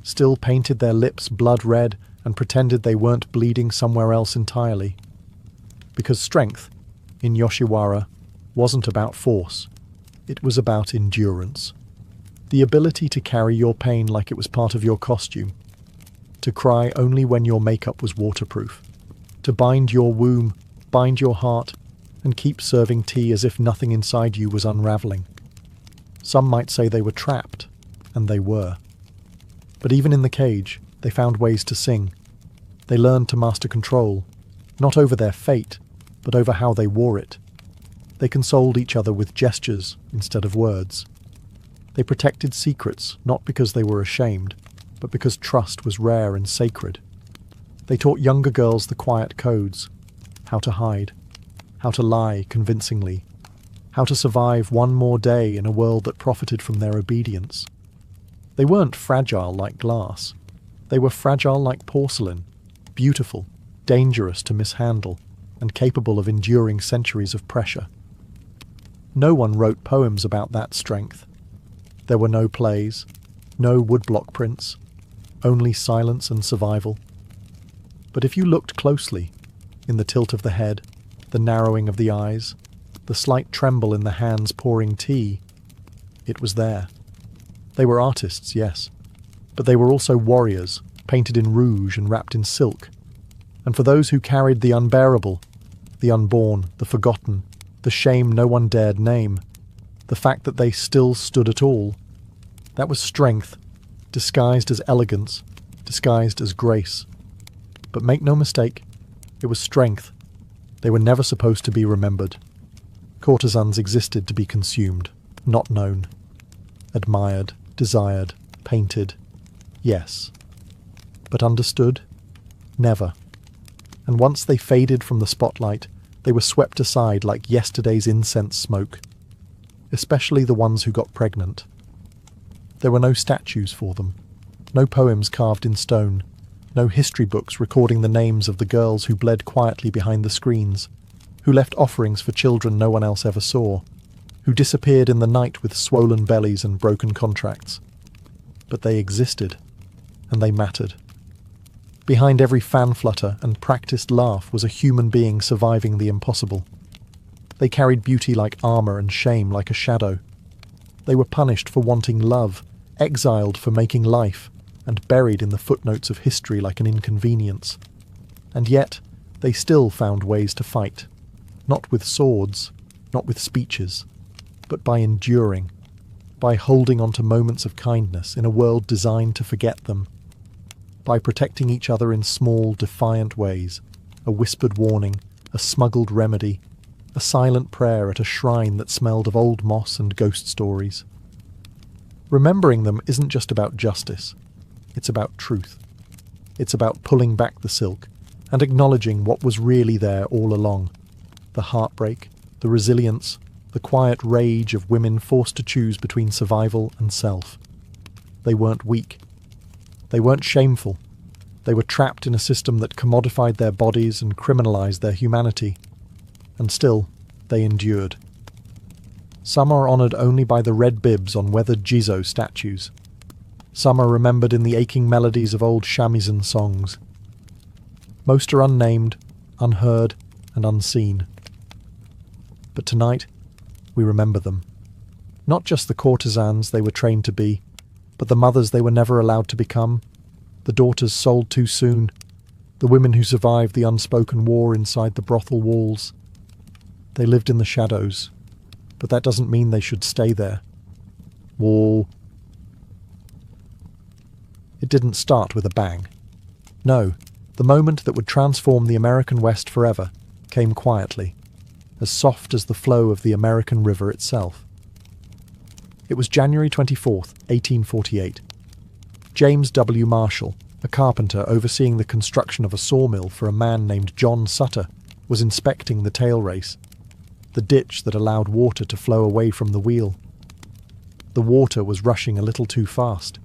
still painted their lips blood red and pretended they weren't bleeding somewhere else entirely. Because strength, in Yoshiwara, wasn't about force. It was about endurance. The ability to carry your pain like it was part of your costume. To cry only when your makeup was waterproof. To bind your womb, bind your heart, and keep serving tea as if nothing inside you was unravelling. Some might say they were trapped, and they were. But even in the cage, they found ways to sing. They learned to master control, not over their fate, but over how they wore it. They consoled each other with gestures instead of words. They protected secrets, not because they were ashamed, but because trust was rare and sacred. They taught younger girls the quiet codes, how to hide, how to lie convincingly, how to survive one more day in a world that profited from their obedience. They weren't fragile like glass. They were fragile like porcelain, beautiful, dangerous to mishandle, and capable of enduring centuries of pressure. No one wrote poems about that strength. There were no plays, no woodblock prints, only silence and survival. But if you looked closely, in the tilt of the head, the narrowing of the eyes, the slight tremble in the hands pouring tea, it was there. They were artists, yes, but they were also warriors, painted in rouge and wrapped in silk. And for those who carried the unbearable, the unborn, the forgotten, the shame no one dared name, the fact that they still stood at all, that was strength, disguised as elegance, disguised as grace. But make no mistake, it was strength. They were never supposed to be remembered. Courtesans existed to be consumed, not known. Admired, desired, painted, yes. But understood? Never. And once they faded from the spotlight, they were swept aside like yesterday's incense smoke. Especially the ones who got pregnant. There were no statues for them, no poems carved in stone, no history books recording the names of the girls who bled quietly behind the screens, who left offerings for children no one else ever saw, who disappeared in the night with swollen bellies and broken contracts. But they existed, and they mattered. Behind every fan flutter and practiced laugh was a human being surviving the impossible. They carried beauty like armour and shame like a shadow. They were punished for wanting love, exiled for making life, and buried in the footnotes of history like an inconvenience. And yet, they still found ways to fight. Not with swords, not with speeches, but by enduring, by holding on to moments of kindness in a world designed to forget them, by protecting each other in small, defiant ways, a whispered warning, a smuggled remedy, a silent prayer at a shrine that smelled of old moss and ghost stories. Remembering them isn't just about justice, it's about truth. It's about pulling back the silk and acknowledging what was really there all along. The heartbreak, the resilience, the quiet rage of women forced to choose between survival and self. They weren't weak. They weren't shameful. They were trapped in a system that commodified their bodies and criminalized their humanity. And still, they endured. Some are honoured only by the red bibs on weathered Jizo statues. Some are remembered in the aching melodies of old shamisen songs. Most are unnamed, unheard, and unseen. But tonight, we remember them. Not just the courtesans they were trained to be, but the mothers they were never allowed to become, the daughters sold too soon, the women who survived the unspoken war inside the brothel walls. They lived in the shadows, but that doesn't mean they should stay there. Whoa. It didn't start with a bang. No, the moment that would transform the American West forever came quietly, as soft as the flow of the American River itself. It was January 24th, 1848. James W. Marshall, a carpenter overseeing the construction of a sawmill for a man named John Sutter, was inspecting the tail race, the ditch that allowed water to flow away from the wheel. The water was rushing a little too fast.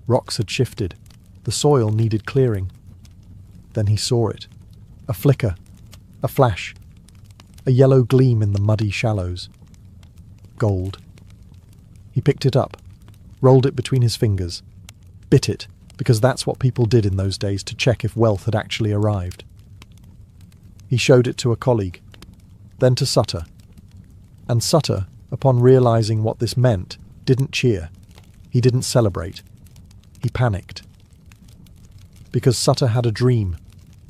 Rocks had shifted. The soil needed clearing. Then he saw it. A flicker. A flash. A yellow gleam in the muddy shallows. Gold. He picked it up, rolled it between his fingers, bit it, because that's what people did in those days to check if wealth had actually arrived. He showed it to a colleague, then to Sutter. And Sutter, upon realizing what this meant, didn't cheer. He didn't celebrate. He panicked. Because Sutter had a dream,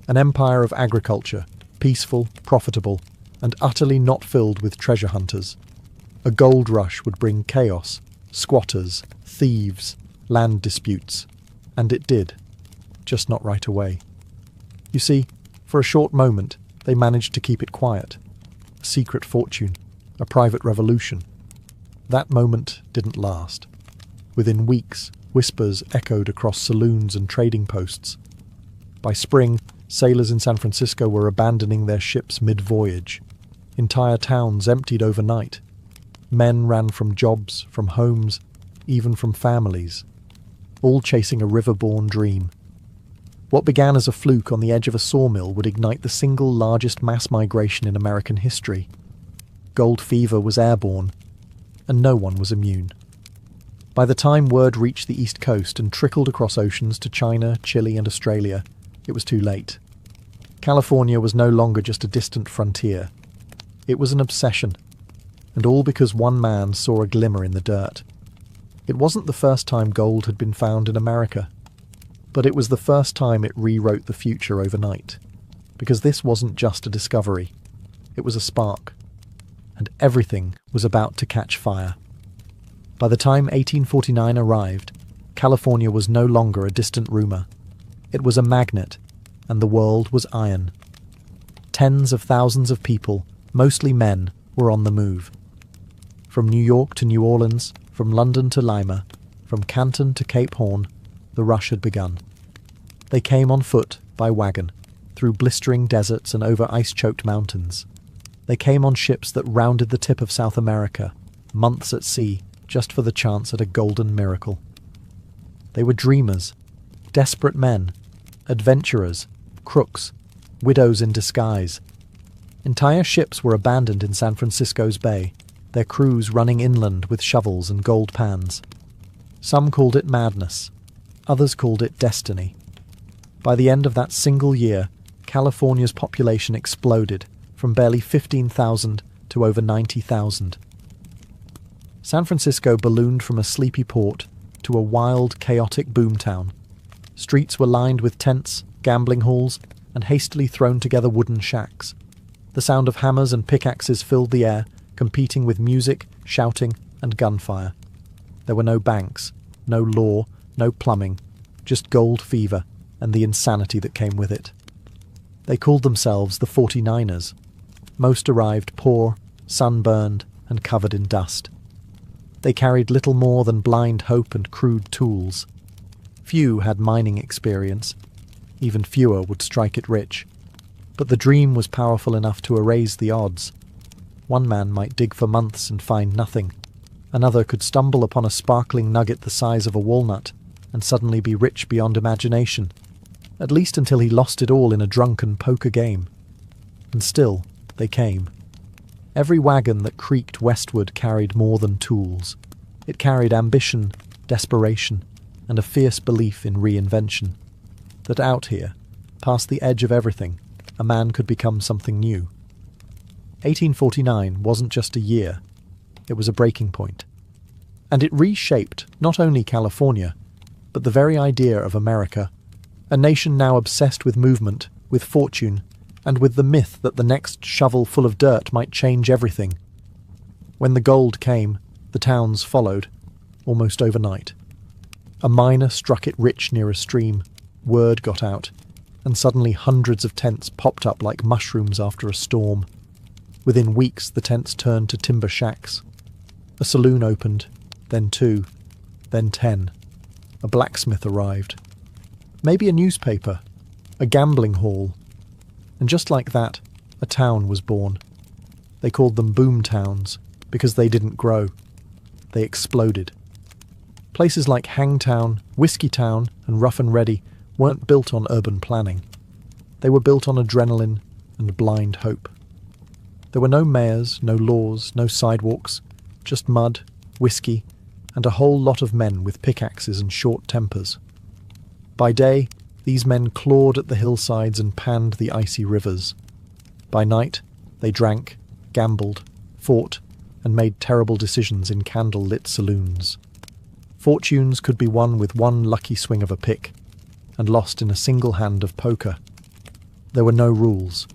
an empire of agriculture, peaceful, profitable, and utterly not filled with treasure hunters. A gold rush would bring chaos, squatters, thieves, land disputes. And it did, just not right away. You see, for a short moment, they managed to keep it quiet. A secret fortune, a private revolution. That moment didn't last. Within weeks, whispers echoed across saloons and trading posts. By spring, sailors in San Francisco were abandoning their ships mid-voyage. Entire towns emptied overnight. Men ran from jobs, from homes, even from families, all chasing a river-born dream. What began as a fluke on the edge of a sawmill would ignite the single largest mass migration in American history. Gold fever was airborne, and no one was immune. By the time word reached the East Coast and trickled across oceans to China, Chile, and Australia, it was too late. California was no longer just a distant frontier. It was an obsession, and all because one man saw a glimmer in the dirt. It wasn't the first time gold had been found in America, but it was the first time it rewrote the future overnight, because this wasn't just a discovery, it was a spark, and everything was about to catch fire. By the time 1849 arrived, California was no longer a distant rumour. It was a magnet, and the world was iron. Tens of thousands of people, mostly men, were on the move. From New York to New Orleans, from London to Lima, from Canton to Cape Horn, the rush had begun. They came on foot, by wagon, through blistering deserts and over ice-choked mountains. They came on ships that rounded the tip of South America, months at sea, just for the chance at a golden miracle. They were dreamers, desperate men, adventurers, crooks, widows in disguise. Entire ships were abandoned in San Francisco's bay, their crews running inland with shovels and gold pans. Some called it madness, others called it destiny. By the end of that single year, California's population exploded, from barely 15,000 to over 90,000. San Francisco ballooned from a sleepy port to a wild, chaotic boomtown. Streets were lined with tents, gambling halls, and hastily thrown together wooden shacks. The sound of hammers and pickaxes filled the air, competing with music, shouting, and gunfire. There were no banks, no law, no plumbing, just gold fever and the insanity that came with it. They called themselves the 49ers. Most arrived poor, sunburned, and covered in dust. They carried little more than blind hope and crude tools. Few had mining experience. Even fewer would strike it rich. But the dream was powerful enough to erase the odds. One man might dig for months and find nothing. Another could stumble upon a sparkling nugget the size of a walnut and suddenly be rich beyond imagination, at least until he lost it all in a drunken poker game. And still, they came. Every wagon that creaked westward carried more than tools. It carried ambition, desperation, and a fierce belief in reinvention. That out here, past the edge of everything, a man could become something new. 1849 wasn't just a year, it was a breaking point. And it reshaped not only California, but the very idea of America, a nation now obsessed with movement, with fortune, and with the myth that the next shovel full of dirt might change everything. When the gold came, the towns followed, almost overnight. A miner struck it rich near a stream, word got out, and suddenly hundreds of tents popped up like mushrooms after a storm. Within weeks, the tents turned to timber shacks. A saloon opened, then 2, then 10. A blacksmith arrived. Maybe a newspaper, a gambling hall. And just like that, a town was born. They called them boom towns because they didn't grow. They exploded. Places like Hangtown, Whiskey Town, and Rough and Ready weren't built on urban planning. They were built on adrenaline and blind hope. There were no mayors, no laws, no sidewalks, just mud, whiskey, and a whole lot of men with pickaxes and short tempers. By day, these men clawed at the hillsides and panned the icy rivers. By night, they drank, gambled, fought, and made terrible decisions in candle-lit saloons. Fortunes could be won with one lucky swing of a pick, and lost in a single hand of poker. There were no rules,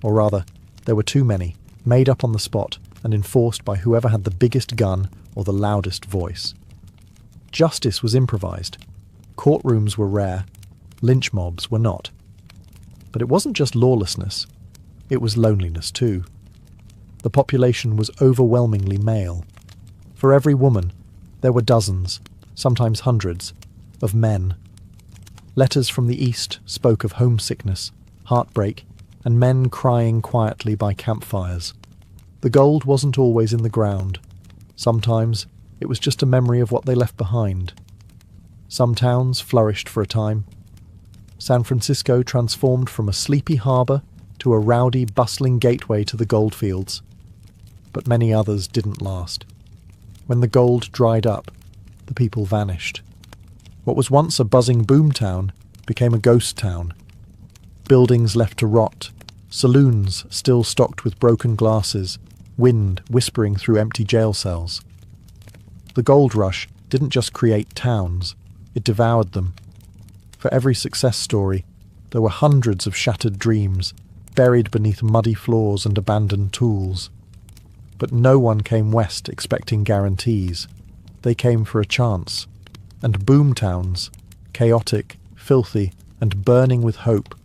or rather, there were too many, made up on the spot and enforced by whoever had the biggest gun or the loudest voice. Justice was improvised. Courtrooms were rare. Lynch mobs were not. But it wasn't just lawlessness. It was loneliness too. The population was overwhelmingly male. For every woman, there were dozens, sometimes hundreds, of men. Letters from the East spoke of homesickness, heartbreak, and men crying quietly by campfires. The gold wasn't always in the ground. Sometimes it was just a memory of what they left behind. Some towns flourished for a time. San Francisco transformed from a sleepy harbour to a rowdy, bustling gateway to the goldfields. But many others didn't last. When the gold dried up, the people vanished. What was once a buzzing boom town became a ghost town. Buildings left to rot, saloons still stocked with broken glasses, wind whispering through empty jail cells. The gold rush didn't just create towns, it devoured them. For every success story, there were hundreds of shattered dreams, buried beneath muddy floors and abandoned tools. But no one came west expecting guarantees. They came for a chance. And boom towns, chaotic, filthy, and burning with hope,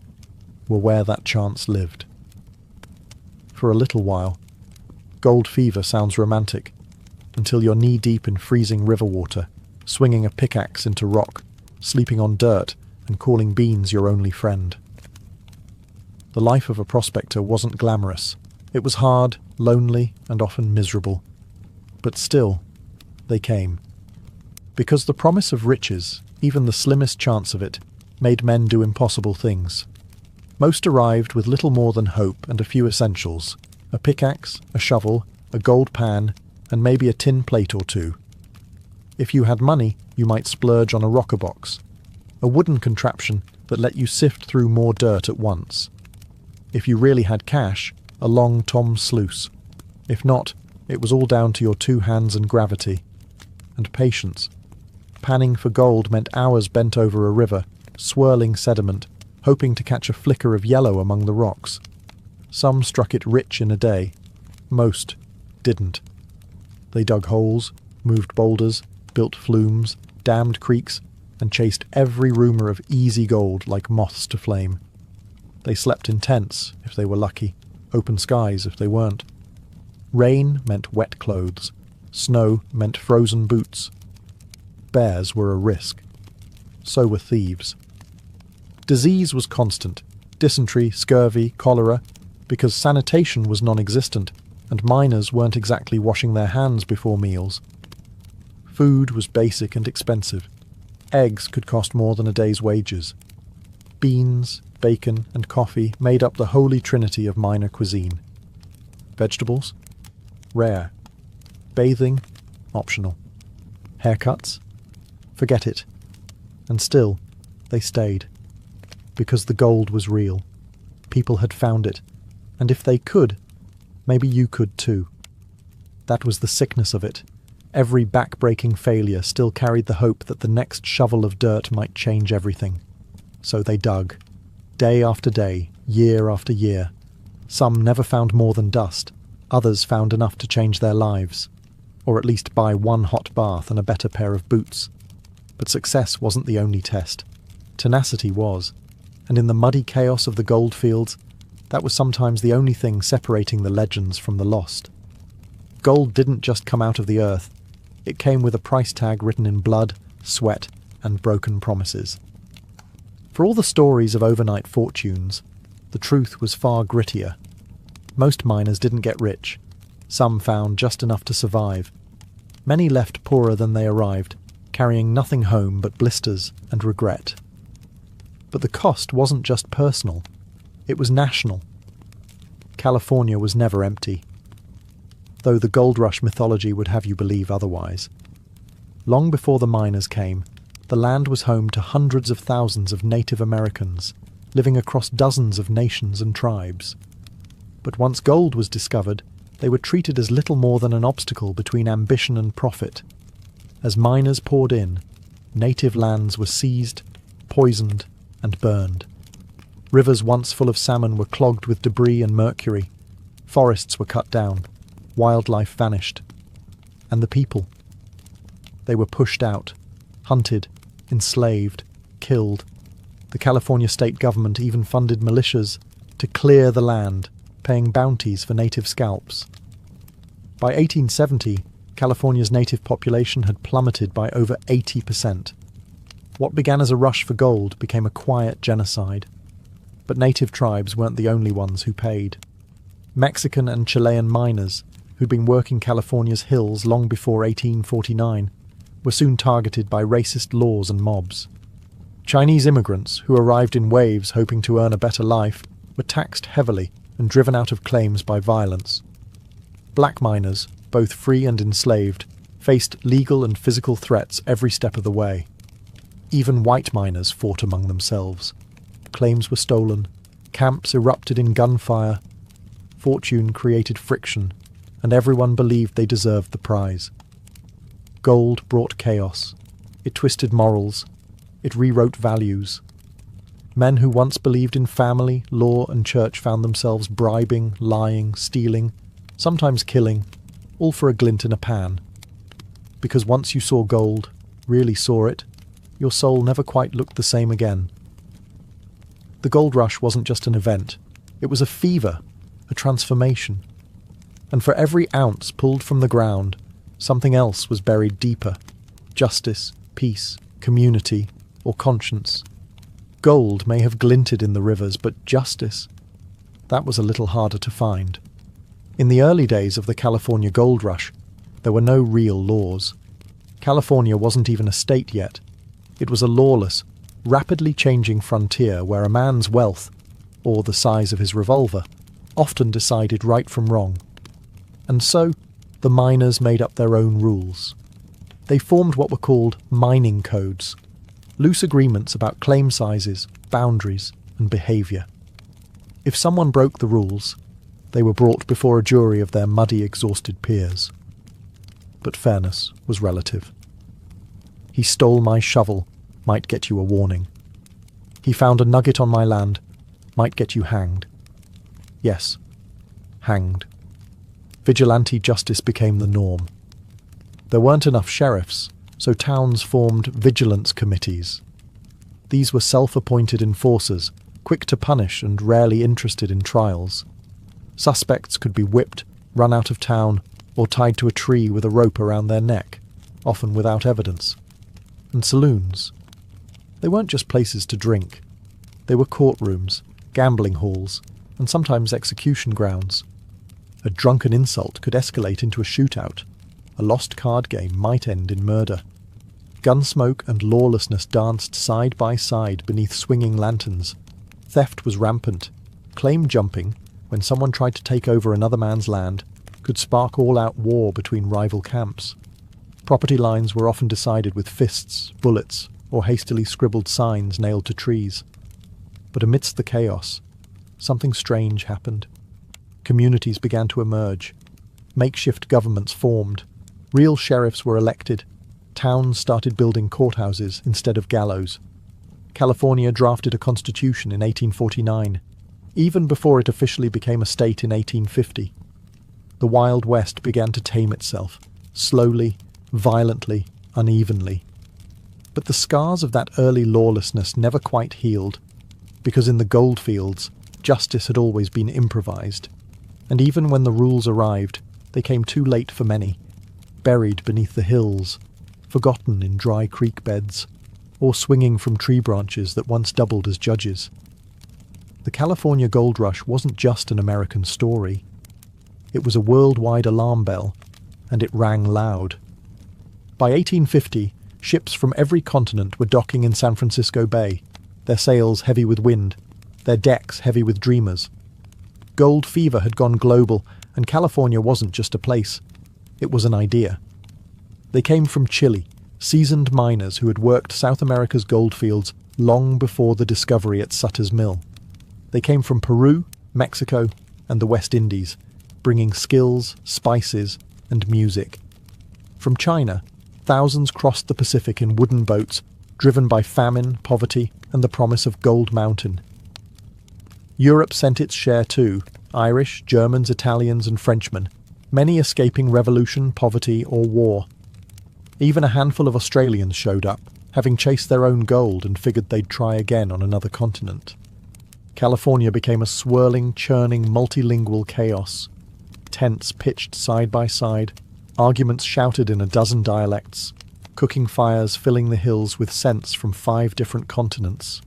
were where that chance lived. For a little while, gold fever sounds romantic, until you're knee-deep in freezing river water, swinging a pickaxe into rock, sleeping on dirt, and calling beans your only friend. The life of a prospector wasn't glamorous. It was hard, lonely, and often miserable. But still, they came. Because the promise of riches, even the slimmest chance of it, made men do impossible things. Most arrived with little more than hope and a few essentials: a pickaxe, a shovel, a gold pan, and maybe a tin plate or two. If you had money, you might splurge on a rocker box, a wooden contraption that let you sift through more dirt at once. If you really had cash, a long tom sluice. If not, it was all down to your 2 hands and gravity. And patience. Panning for gold meant hours bent over a river, swirling sediment, hoping to catch a flicker of yellow among the rocks. Some struck it rich in a day. Most didn't. They dug holes, moved boulders, built flumes, dammed creeks, and chased every rumour of easy gold like moths to flame. They slept in tents, if they were lucky, open skies if they weren't. Rain meant wet clothes. Snow meant frozen boots. Bears were a risk. So were thieves. Disease was constant. Dysentery, scurvy, cholera, because sanitation was non-existent, and miners weren't exactly washing their hands before meals. Food was basic and expensive. Eggs could cost more than a day's wages. Beans, bacon, and coffee made up the holy trinity of miner cuisine. Vegetables? Rare. Bathing? Optional. Haircuts? Forget it. And still, they stayed. Because the gold was real. People had found it. And if they could, maybe you could too. That was the sickness of it. Every back-breaking failure still carried the hope that the next shovel of dirt might change everything. So they dug. Day after day, year after year. Some never found more than dust, others found enough to change their lives, or at least buy one hot bath and a better pair of boots. But success wasn't the only test. Tenacity was, and in the muddy chaos of the goldfields, that was sometimes the only thing separating the legends from the lost. Gold didn't just come out of the earth, it came with a price tag written in blood, sweat, and broken promises. For all the stories of overnight fortunes, the truth was far grittier. Most miners didn't get rich. Some found just enough to survive. Many left poorer than they arrived, carrying nothing home but blisters and regret. But the cost wasn't just personal, it was national. California was never empty, though the gold rush mythology would have you believe otherwise. Long before the miners came, the land was home to hundreds of thousands of Native Americans, living across dozens of nations and tribes. But once gold was discovered, they were treated as little more than an obstacle between ambition and profit. As miners poured in, native lands were seized, poisoned, and burned. Rivers once full of salmon were clogged with debris and mercury. Forests were cut down. Wildlife vanished. And the people? They were pushed out, hunted, enslaved, killed. The California state government even funded militias to clear the land, paying bounties for native scalps. By 1870, California's native population had plummeted by over 80%. What began as a rush for gold became a quiet genocide. But native tribes weren't the only ones who paid. Mexican and Chilean miners, who'd been working California's hills long before 1849, were soon targeted by racist laws and mobs. Chinese immigrants, who arrived in waves hoping to earn a better life, were taxed heavily and driven out of claims by violence. Black miners, both free and enslaved, faced legal and physical threats every step of the way. Even white miners fought among themselves. Claims were stolen, camps erupted in gunfire, fortune created friction, and everyone believed they deserved the prize. Gold brought chaos. It twisted morals. It rewrote values. Men who once believed in family, law, and church found themselves bribing, lying, stealing, sometimes killing, all for a glint in a pan. Because once you saw gold, really saw it, your soul never quite looked the same again. The gold rush wasn't just an event. It was a fever, a transformation. And for every ounce pulled from the ground, something else was buried deeper. Justice, peace, community, or conscience. Gold may have glinted in the rivers, but justice? That was a little harder to find. In the early days of the California gold rush, there were no real laws. California wasn't even a state yet. It was a lawless, rapidly changing frontier where a man's wealth, or the size of his revolver, often decided right from wrong. And so, the miners made up their own rules. They formed what were called mining codes, loose agreements about claim sizes, boundaries, and behaviour. If someone broke the rules, they were brought before a jury of their muddy, exhausted peers. But fairness was relative. He stole my shovel, might get you a warning. He found a nugget on my land, might get you hanged. Yes, hanged. Vigilante justice became the norm. There weren't enough sheriffs, so towns formed vigilance committees. These were self-appointed enforcers, quick to punish and rarely interested in trials. Suspects could be whipped, run out of town, or tied to a tree with a rope around their neck, often without evidence. And saloons. They weren't just places to drink. They were courtrooms, gambling halls, and sometimes execution grounds. A drunken insult could escalate into a shootout. A lost card game might end in murder. Gunsmoke and lawlessness danced side by side beneath swinging lanterns. Theft was rampant. Claim jumping, when someone tried to take over another man's land, could spark all-out war between rival camps. Property lines were often decided with fists, bullets, or hastily scribbled signs nailed to trees. But amidst the chaos, something strange happened. Communities began to emerge. Makeshift governments formed. Real sheriffs were elected. Towns started building courthouses instead of gallows. California drafted a constitution in 1849. even before it officially became a state in 1850. The Wild West began to tame itself, slowly, violently, unevenly. But the scars of that early lawlessness never quite healed, because in the goldfields, justice had always been improvised, and even when the rules arrived, they came too late for many, buried beneath the hills, forgotten in dry creek beds, or swinging from tree branches that once doubled as judges. The California gold rush wasn't just an American story. It was a worldwide alarm bell, and it rang loud. By 1850, ships from every continent were docking in San Francisco Bay, their sails heavy with wind, their decks heavy with dreamers. Gold fever had gone global, and California wasn't just a place. It was an idea. They came from Chile, seasoned miners who had worked South America's goldfields long before the discovery at Sutter's Mill. They came from Peru, Mexico, and the West Indies, bringing skills, spices, and music. From China, thousands crossed the Pacific in wooden boats, driven by famine, poverty, and the promise of Gold Mountain. Europe sent its share too, Irish, Germans, Italians, and Frenchmen, many escaping revolution, poverty, or war. Even a handful of Australians showed up, having chased their own gold and figured they'd try again on another continent. California became a swirling, churning, multilingual chaos. Tents pitched side by side, arguments shouted in a dozen dialects, cooking fires filling the hills with scents from 5 different continents.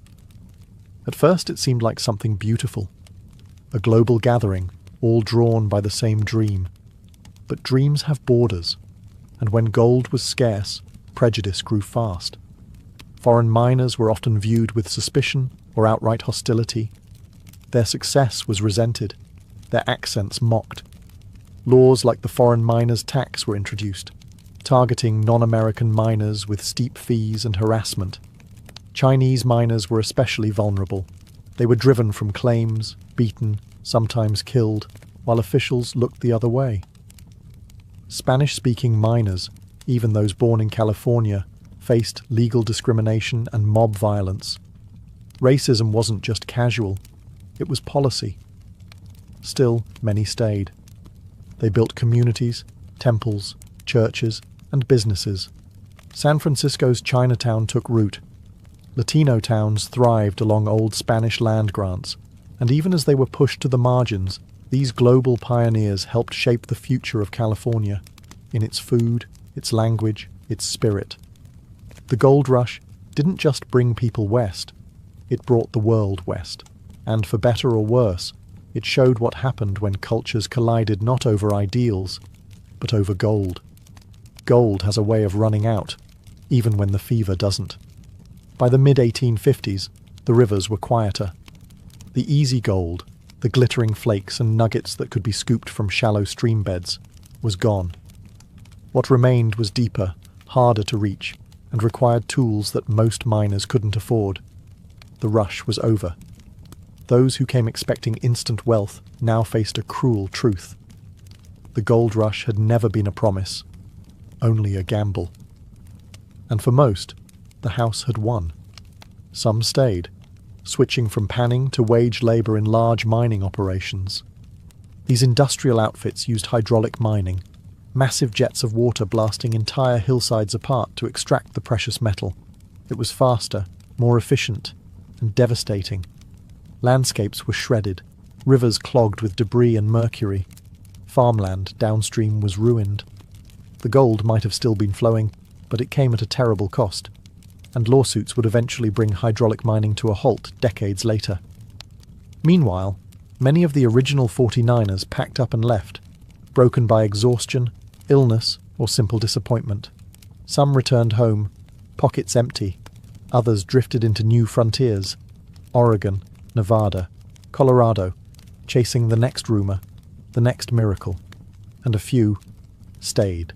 At first it seemed like something beautiful, a global gathering, all drawn by the same dream. But dreams have borders, and when gold was scarce, prejudice grew fast. Foreign miners were often viewed with suspicion or outright hostility. Their success was resented, their accents mocked. Laws like the foreign miners' tax were introduced, targeting non-American miners with steep fees and harassment. Chinese miners were especially vulnerable. They were driven from claims, beaten, sometimes killed, while officials looked the other way. Spanish-speaking miners, even those born in California, faced legal discrimination and mob violence. Racism wasn't just casual, it was policy. Still, many stayed. They built communities, temples, churches, and businesses. San Francisco's Chinatown took root. Latino towns thrived along old Spanish land grants, and even as they were pushed to the margins, these global pioneers helped shape the future of California, in its food, its language, its spirit. The gold rush didn't just bring people west, it brought the world west. And for better or worse, it showed what happened when cultures collided not over ideals, but over gold. Gold has a way of running out, even when the fever doesn't. By the mid-1850s, the rivers were quieter. The easy gold, the glittering flakes and nuggets that could be scooped from shallow stream beds, was gone. What remained was deeper, harder to reach, and required tools that most miners couldn't afford. The rush was over. Those who came expecting instant wealth now faced a cruel truth. The gold rush had never been a promise, only a gamble. And for most, the house had won. Some stayed, switching from panning to wage labour in large mining operations. These industrial outfits used hydraulic mining, massive jets of water blasting entire hillsides apart to extract the precious metal. It was faster, more efficient, and devastating. Landscapes were shredded, rivers clogged with debris and mercury. Farmland downstream was ruined. The gold might have still been flowing, but it came at a terrible cost, and lawsuits would eventually bring hydraulic mining to a halt decades later. Meanwhile, many of the original 49ers packed up and left, broken by exhaustion, illness, or simple disappointment. Some returned home, pockets empty. Others drifted into new frontiers, Oregon, Nevada, Colorado, chasing the next rumor, the next miracle, and a few stayed.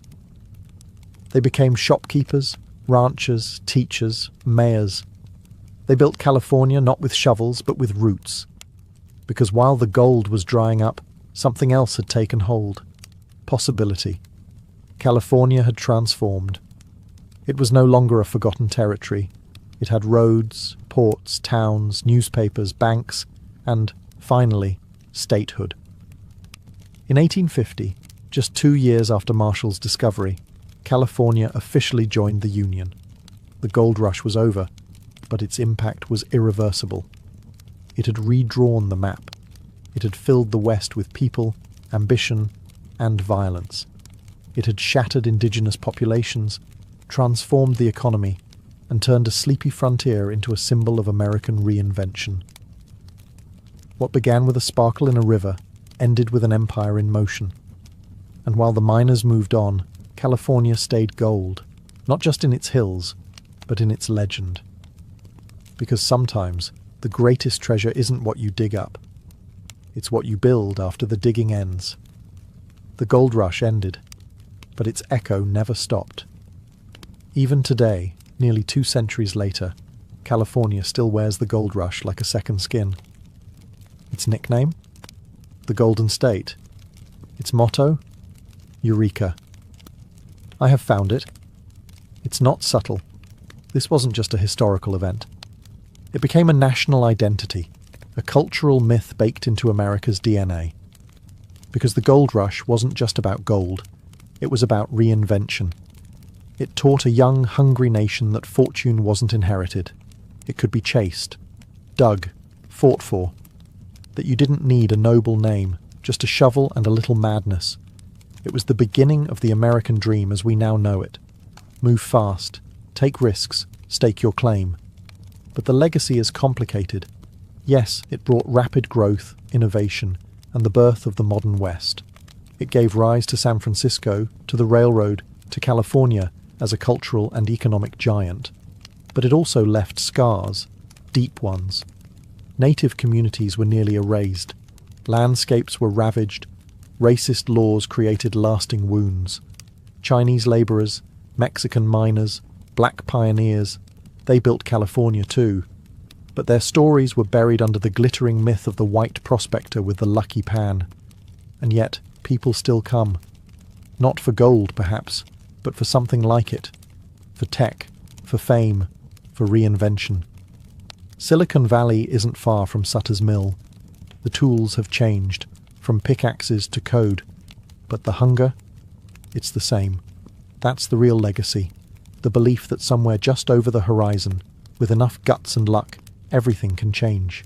They became shopkeepers, ranchers, teachers, mayors. They built California not with shovels but with roots, because while the gold was drying up, something else had taken hold. Possibility. California had transformed. It was no longer a forgotten territory. It had roads, ports, towns, newspapers, banks, and, Finally, statehood. In 1850, just 2 years after Marshall's discovery, California officially joined the Union. The gold rush was over, but its impact was irreversible. It had redrawn the map. It had filled the West with people, ambition, and violence. It had shattered indigenous populations, transformed the economy, and turned a sleepy frontier into a symbol of American reinvention. What began with a sparkle in a river ended with an empire in motion. And while the miners moved on, California stayed gold, not just in its hills, but in its legend. Because sometimes the greatest treasure isn't what you dig up. It's what you build after the digging ends. The gold rush ended, but its echo never stopped. Even today, nearly 2 centuries later, California still wears the gold rush like a second skin. Its nickname? The Golden State. Its motto? Eureka. I have found it. It's not subtle. This wasn't just a historical event. It became a national identity, a cultural myth baked into America's DNA. Because the gold rush wasn't just about gold, it was about reinvention. It taught a young, hungry nation that fortune wasn't inherited. It could be chased, dug, fought for. That you didn't need a noble name, just a shovel and a little madness. It was the beginning of the American dream as we now know it. Move fast, take risks, stake your claim. But the legacy is complicated. Yes, it brought rapid growth, innovation, and the birth of the modern West. It gave rise to San Francisco, to the railroad, to California as a cultural and economic giant. But it also left scars, deep ones. Native communities were nearly erased. Landscapes were ravaged. Racist laws created lasting wounds. Chinese labourers, Mexican miners, black pioneers, they built California too. But their stories were buried under the glittering myth of the white prospector with the lucky pan. And yet, people still come. Not for gold, perhaps, but for something like it. For tech, for fame, for reinvention. Silicon Valley isn't far from Sutter's Mill. The tools have changed, from pickaxes to code. But the hunger? It's the same. That's the real legacy. The belief that somewhere just over the horizon, with enough guts and luck, everything can change.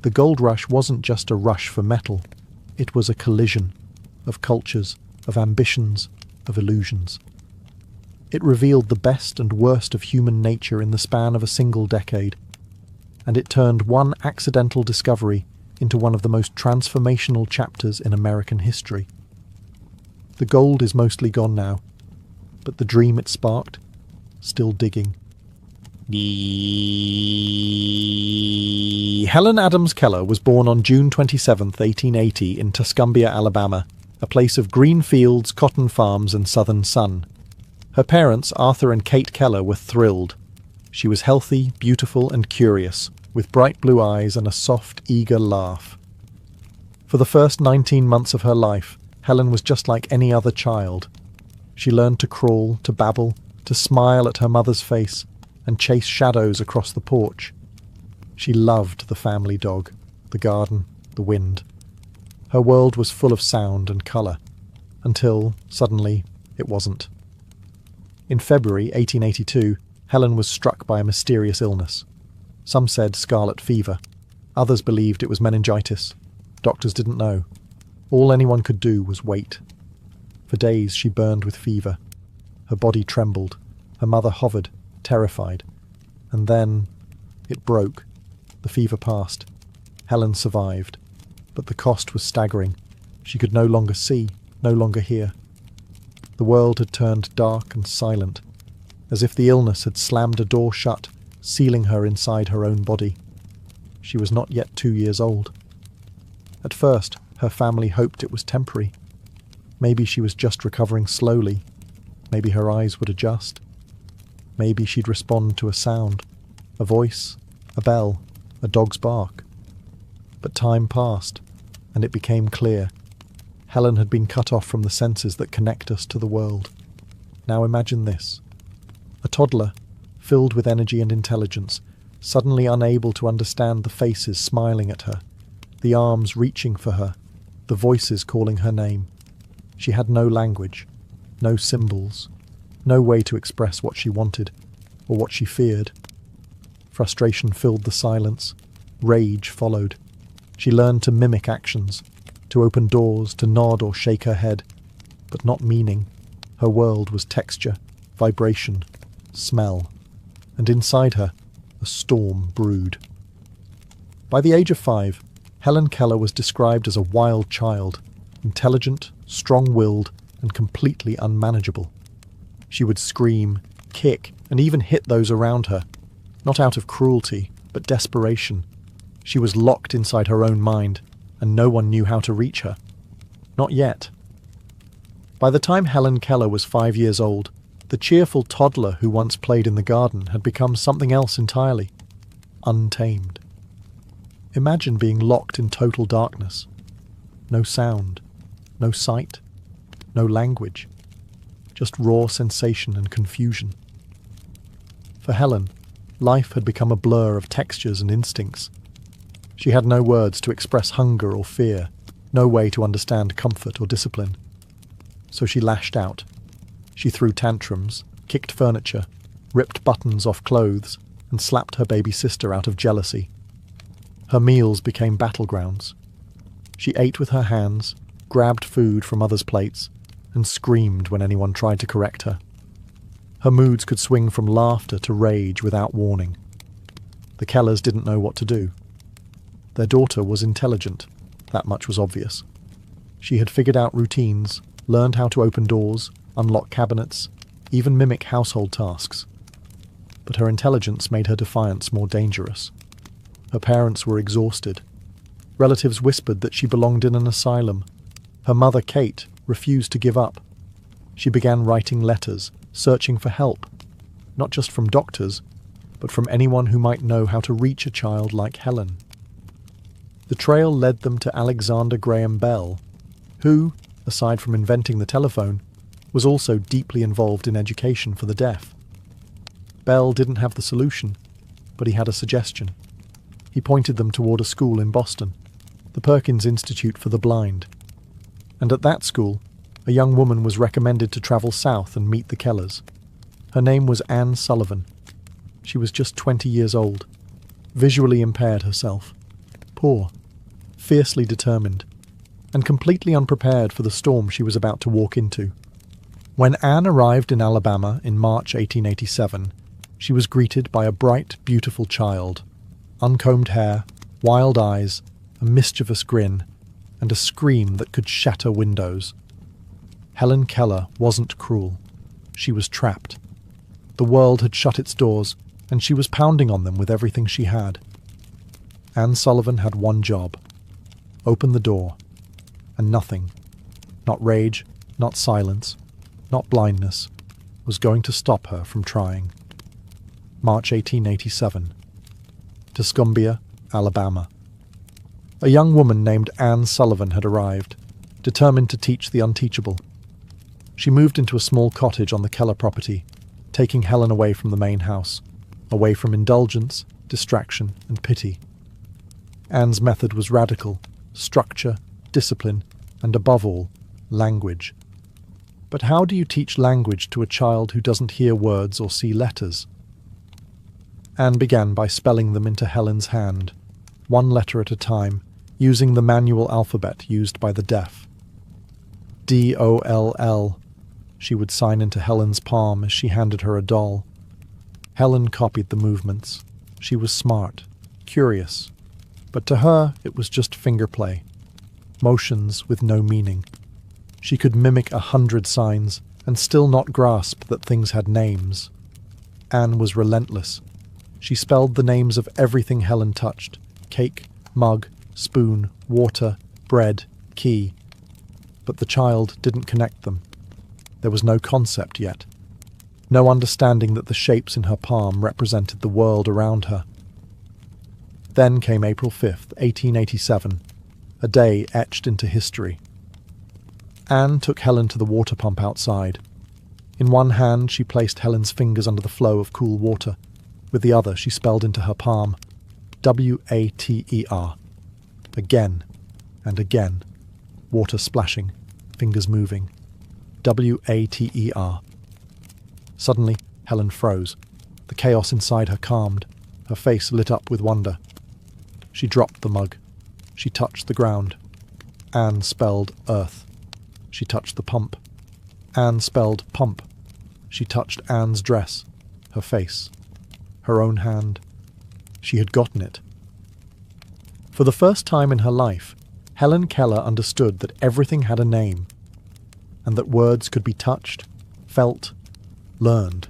The gold rush wasn't just a rush for metal. It was a collision of cultures, of ambitions, of illusions. It revealed the best and worst of human nature in the span of a single decade, and it turned one accidental discovery into one of the most transformational chapters in American history. The gold is mostly gone now, but the dream it sparked, still digging. Helen Adams Keller was born on June 27, 1880 in Tuscumbia, Alabama, a place of green fields, cotton farms and southern sun. Her parents, Arthur and Kate Keller, were thrilled. She was healthy, beautiful and curious, with bright blue eyes and a soft, eager laugh. For the first 19 months of her life, Helen was just like any other child. She learned to crawl, to babble, to smile at her mother's face, and chase shadows across the porch. She loved the family dog, the garden, the wind. Her world was full of sound and colour, until, suddenly, it wasn't. In February 1882, Helen was struck by a mysterious illness. Some said scarlet fever. Others believed it was meningitis. Doctors didn't know. All anyone could do was wait. For days she burned with fever. Her body trembled. Her mother hovered, terrified. And then it broke. The fever passed. Helen survived. But the cost was staggering. She could no longer see, no longer hear. The world had turned dark and silent, as if the illness had slammed a door shut, sealing her inside her own body. She was not yet 2 years old. At first, her family hoped it was temporary. Maybe she was just recovering slowly. Maybe her eyes would adjust. Maybe she'd respond to a sound, a voice, a bell, a dog's bark. But time passed, and it became clear. Helen had been cut off from the senses that connect us to the world. Now imagine this. A toddler, filled with energy and intelligence, suddenly unable to understand the faces smiling at her, the arms reaching for her, the voices calling her name. She had no language, no symbols, no way to express what she wanted or what she feared. Frustration filled the silence. Rage followed. She learned to mimic actions, to open doors, to nod or shake her head, but not meaning. Her world was texture, vibration, smell, and inside her, a storm brewed. By the age of 5, Helen Keller was described as a wild child, intelligent, strong-willed, and completely unmanageable. She would scream, kick, and even hit those around her, not out of cruelty, but desperation. She was locked inside her own mind, and no one knew how to reach her. Not yet. By the time Helen Keller was 5 years old, the cheerful toddler who once played in the garden had become something else entirely. Untamed. Imagine being locked in total darkness. No sound, no sight, no language. Just raw sensation and confusion. For Helen, life had become a blur of textures and instincts. She had no words to express hunger or fear, no way to understand comfort or discipline. So she lashed out. She threw tantrums, kicked furniture, ripped buttons off clothes, and slapped her baby sister out of jealousy. Her meals became battlegrounds. She ate with her hands, grabbed food from others' plates, and screamed when anyone tried to correct her. Her moods could swing from laughter to rage without warning. The Kellers didn't know what to do. Their daughter was intelligent, that much was obvious. She had figured out routines, learned how to open doors, unlock cabinets, even mimic household tasks. But her intelligence made her defiance more dangerous. Her parents were exhausted. Relatives whispered that she belonged in an asylum. Her mother, Kate, refused to give up. She began writing letters, searching for help, not just from doctors, but from anyone who might know how to reach a child like Helen. The trail led them to Alexander Graham Bell, who, aside from inventing the telephone, was also deeply involved in education for the deaf. Bell didn't have the solution, but he had a suggestion. He pointed them toward a school in Boston, the Perkins Institute for the Blind. And at that school, a young woman was recommended to travel south and meet the Kellers. Her name was Anne Sullivan. She was just 20 years old, visually impaired herself, poor, fiercely determined, and completely unprepared for the storm she was about to walk into. When Anne arrived in Alabama in March 1887, she was greeted by a bright, beautiful child, uncombed hair, wild eyes, a mischievous grin, and a scream that could shatter windows. Helen Keller wasn't cruel. She was trapped. The world had shut its doors, and she was pounding on them with everything she had. Anne Sullivan had one job: open the door, and nothing, not rage, not silence, not blindness, was going to stop her from trying. March 1887. Tuscumbia, Alabama. A young woman named Anne Sullivan had arrived, determined to teach the unteachable. She moved into a small cottage on the Keller property, taking Helen away from the main house, away from indulgence, distraction, and pity. Anne's method was radical: structure, discipline, and above all, language. But how do you teach language to a child who doesn't hear words or see letters? Anne began by spelling them into Helen's hand, one letter at a time, using the manual alphabet used by the deaf. D-O-L-L, she would sign into Helen's palm as she handed her a doll. Helen copied the movements. She was smart, curious, but to her it was just finger play, motions with no meaning. She could mimic 100 signs and still not grasp that things had names. Anne was relentless. She spelled the names of everything Helen touched: cake, mug, spoon, water, bread, key. But the child didn't connect them. There was no concept yet. No understanding that the shapes in her palm represented the world around her. Then came April 5th, 1887, a day etched into history. Anne took Helen to the water pump outside. In one hand she placed Helen's fingers under the flow of cool water. With the other she spelled into her palm, W-A-T-E-R. Again and again. Water splashing, fingers moving. water. Suddenly, Helen froze. The chaos inside her calmed. Her face lit up with wonder. She dropped the mug. She touched the ground. Anne spelled earth. She touched the pump. Anne spelled pump. She touched Anne's dress, her face, her own hand. She had gotten it. For the first time in her life, Helen Keller understood that everything had a name, and that words could be touched, felt, learned.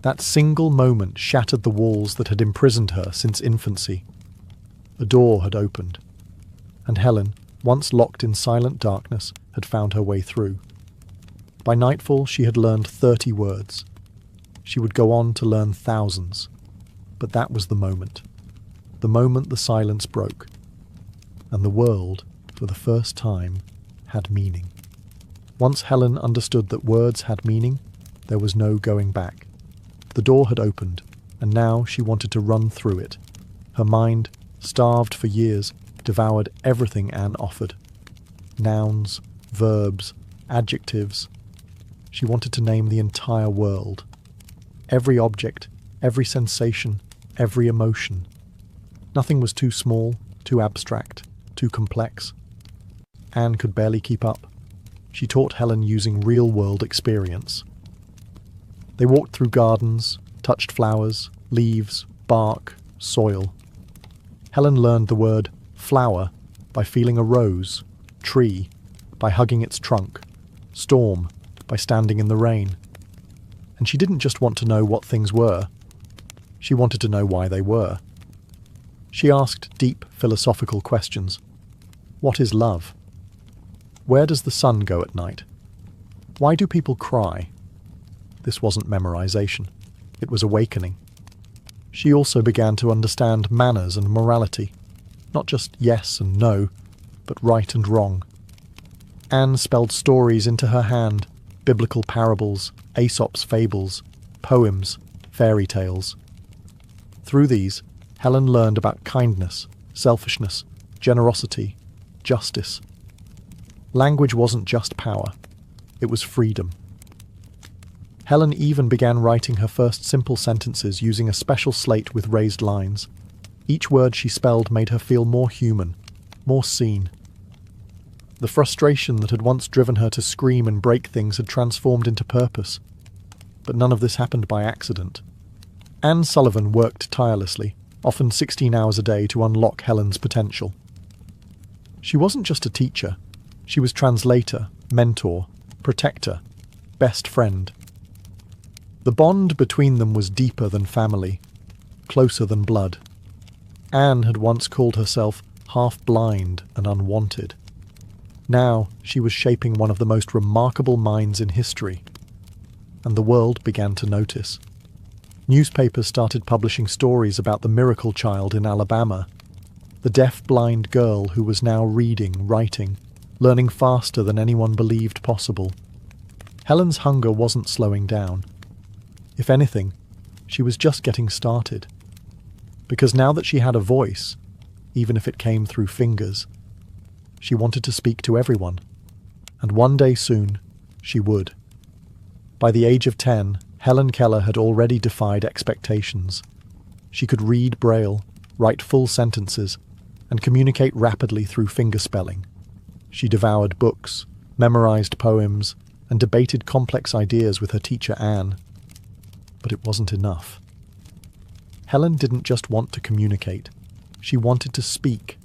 That single moment shattered the walls that had imprisoned her since infancy. A door had opened, and Helen, once locked in silent darkness, had found her way through. By nightfall she had learned 30 words. She would go on to learn thousands. But that was the moment the silence broke, and the world, for the first time, had meaning. Once Helen understood that words had meaning, there was no going back. The door had opened, and now she wanted to run through it. Her mind, starved for years, devoured everything Anne offered. Nouns, verbs, adjectives. She wanted to name the entire world. Every object, every sensation, every emotion. Nothing was too small, too abstract, too complex. Anne could barely keep up. She taught Helen using real-world experience. They walked through gardens, touched flowers, leaves, bark, soil. Helen learned the word flower by feeling a rose, tree by hugging its trunk, storm by standing in the rain. And she didn't just want to know what things were. She wanted to know why they were. She asked deep philosophical questions. What is love? Where does the sun go at night? Why do people cry? This wasn't memorization. It was awakening. She also began to understand manners and morality. Not just yes and no, but right and wrong. Anne spelled stories into her hand, biblical parables, Aesop's fables, poems, fairy tales. Through these, Helen learned about kindness, selfishness, generosity, justice. Language wasn't just power, it was freedom. Helen even began writing her first simple sentences using a special slate with raised lines. Each word she spelled made her feel more human, more seen. The frustration that had once driven her to scream and break things had transformed into purpose. But none of this happened by accident. Anne Sullivan worked tirelessly, often 16 hours a day, to unlock Helen's potential. She wasn't just a teacher. She was translator, mentor, protector, best friend. The bond between them was deeper than family, closer than blood. Anne had once called herself half-blind and unwanted. Now she was shaping one of the most remarkable minds in history, and the world began to notice. Newspapers started publishing stories about the miracle child in Alabama, the deaf-blind girl who was now reading, writing, learning faster than anyone believed possible. Helen's hunger wasn't slowing down. If anything, she was just getting started. Because now that she had a voice, even if it came through fingers, she wanted to speak to everyone. And one day soon, she would. By the age of 10, Helen Keller had already defied expectations. She could read Braille, write full sentences, and communicate rapidly through fingerspelling. She devoured books, memorized poems, and debated complex ideas with her teacher Anne. But it wasn't enough. Helen didn't just want to communicate. She wanted to speak.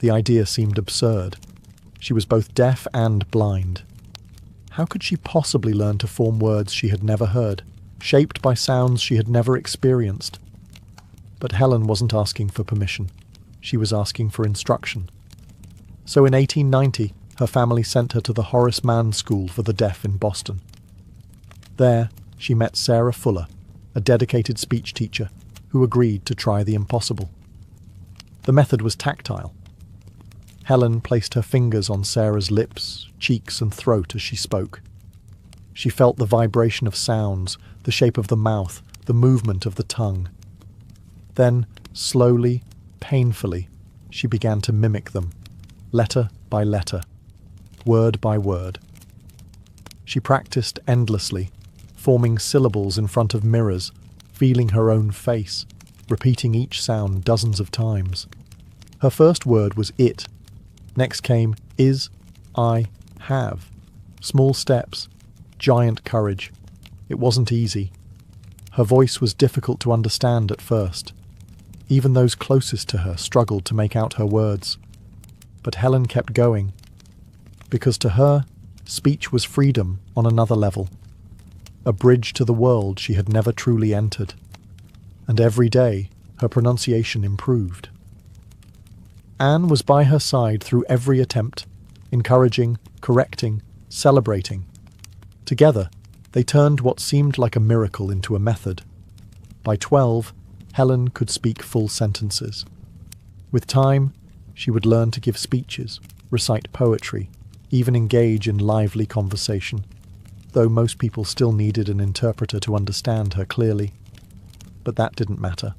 The idea seemed absurd. She was both deaf and blind. How could she possibly learn to form words she had never heard, shaped by sounds she had never experienced? But Helen wasn't asking for permission. She was asking for instruction. So in 1890, her family sent her to the Horace Mann School for the Deaf in Boston. There, she met Sarah Fuller, a dedicated speech teacher, who agreed to try the impossible. The method was tactile. Helen placed her fingers on Sarah's lips, cheeks, and throat as she spoke. She felt the vibration of sounds, the shape of the mouth, the movement of the tongue. Then, slowly, painfully, she began to mimic them, letter by letter, word by word. She practiced endlessly, forming syllables in front of mirrors, feeling her own face, repeating each sound dozens of times. Her first word was it. Next came is, I, have. Small steps, giant courage. It wasn't easy. Her voice was difficult to understand at first. Even those closest to her struggled to make out her words. But Helen kept going, because to her, speech was freedom on another level, a bridge to the world she had never truly entered. And every day, her pronunciation improved. Anne was by her side through every attempt, encouraging, correcting, celebrating. Together, they turned what seemed like a miracle into a method. By 12, Helen could speak full sentences. With time, she would learn to give speeches, recite poetry, even engage in lively conversation, though most people still needed an interpreter to understand her clearly. But that didn't matter,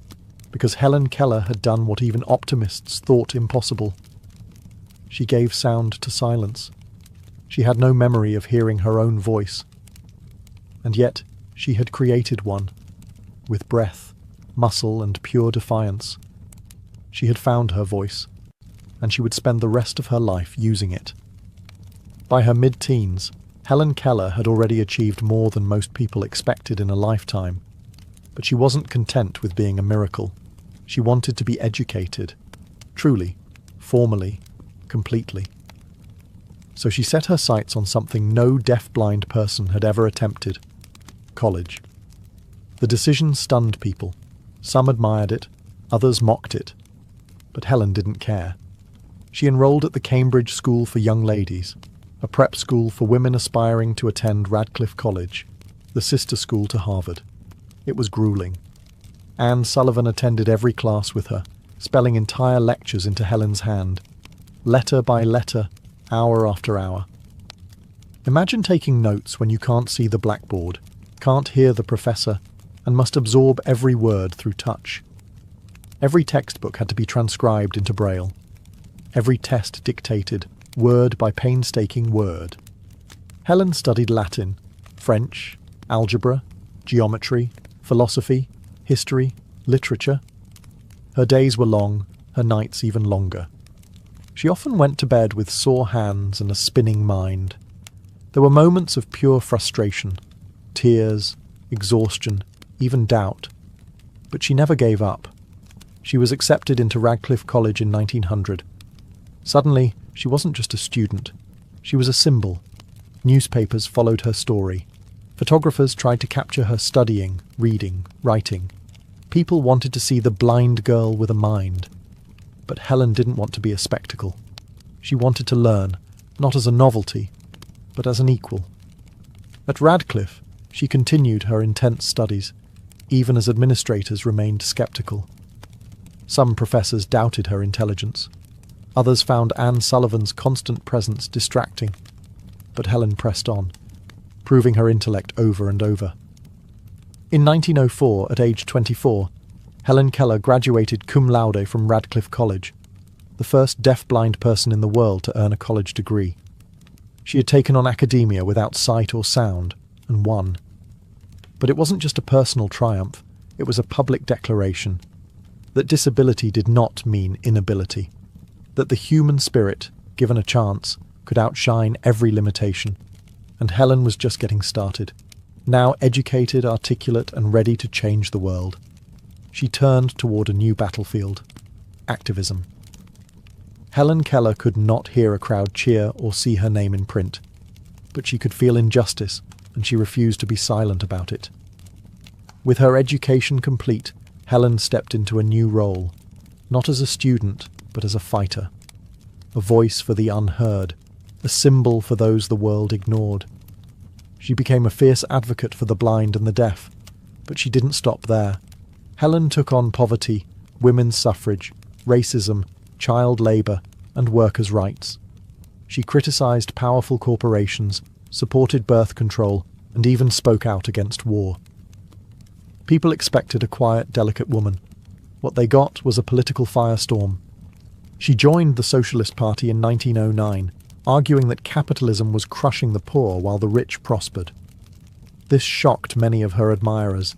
because Helen Keller had done what even optimists thought impossible. She gave sound to silence. She had no memory of hearing her own voice. And yet, she had created one, with breath, muscle, and pure defiance. She had found her voice, and she would spend the rest of her life using it. By her mid-teens, Helen Keller had already achieved more than most people expected in a lifetime. But she wasn't content with being a miracle. She wanted to be educated, truly, formally, completely. So she set her sights on something no deaf-blind person had ever attempted: college. The decision stunned people. Some admired it, others mocked it. But Helen didn't care. She enrolled at the Cambridge School for Young Ladies, a prep school for women aspiring to attend Radcliffe College, the sister school to Harvard. It was grueling. Anne Sullivan attended every class with her, spelling entire lectures into Helen's hand, letter by letter, hour after hour. Imagine taking notes when you can't see the blackboard, can't hear the professor, and must absorb every word through touch. Every textbook had to be transcribed into Braille. Every test dictated, word by painstaking word. Helen studied Latin, French, algebra, geometry, philosophy, history, literature. Her days were long, her nights even longer. She often went to bed with sore hands and a spinning mind. There were moments of pure frustration, tears, exhaustion, even doubt. But she never gave up. She was accepted into Radcliffe College in 1900. Suddenly, she wasn't just a student. She was a symbol. Newspapers followed her story. Photographers tried to capture her studying, reading, writing. People wanted to see the blind girl with a mind. But Helen didn't want to be a spectacle. She wanted to learn, not as a novelty, but as an equal. At Radcliffe, she continued her intense studies, even as administrators remained skeptical. Some professors doubted her intelligence. Others found Anne Sullivan's constant presence distracting. But Helen pressed on, proving her intellect over and over. In 1904, at age 24, Helen Keller graduated cum laude from Radcliffe College, the first deaf-blind person in the world to earn a college degree. She had taken on academia without sight or sound, and won. But it wasn't just a personal triumph, it was a public declaration that disability did not mean inability, that the human spirit, given a chance, could outshine every limitation. And Helen was just getting started, now educated, articulate, and ready to change the world. She turned toward a new battlefield: activism. Helen Keller could not hear a crowd cheer or see her name in print, but she could feel injustice, and she refused to be silent about it. With her education complete, Helen stepped into a new role, not as a student, but as a fighter. A voice for the unheard, a symbol for those the world ignored. She became a fierce advocate for the blind and the deaf, but she didn't stop there. Helen took on poverty, women's suffrage, racism, child labour, and workers' rights. She criticised powerful corporations, supported birth control, and even spoke out against war. People expected a quiet, delicate woman. What they got was a political firestorm. She joined the Socialist Party in 1909, arguing that capitalism was crushing the poor while the rich prospered. This shocked many of her admirers,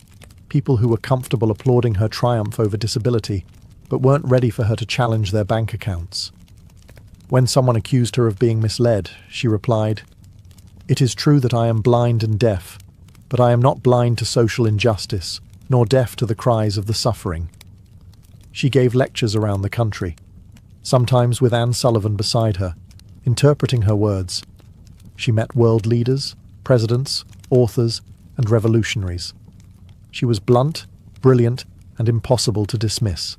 people who were comfortable applauding her triumph over disability, but weren't ready for her to challenge their bank accounts. When someone accused her of being misled, she replied, "It is true that I am blind and deaf, but I am not blind to social injustice, nor deaf to the cries of the suffering." She gave lectures around the country, sometimes with Anne Sullivan beside her, interpreting her words. She met world leaders, presidents, authors, and revolutionaries. She was blunt, brilliant, and impossible to dismiss.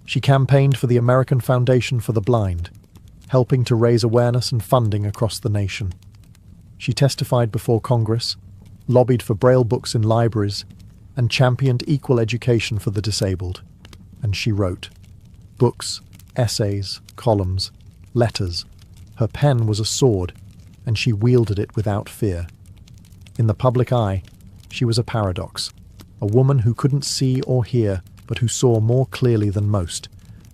She campaigned for the American Foundation for the Blind, helping to raise awareness and funding across the nation. She testified before Congress, lobbied for Braille books in libraries, and championed equal education for the disabled. And she wrote books, essays, columns, letters. Her pen was a sword, and she wielded it without fear. In the public eye, she was a paradox, a woman who couldn't see or hear, but who saw more clearly than most,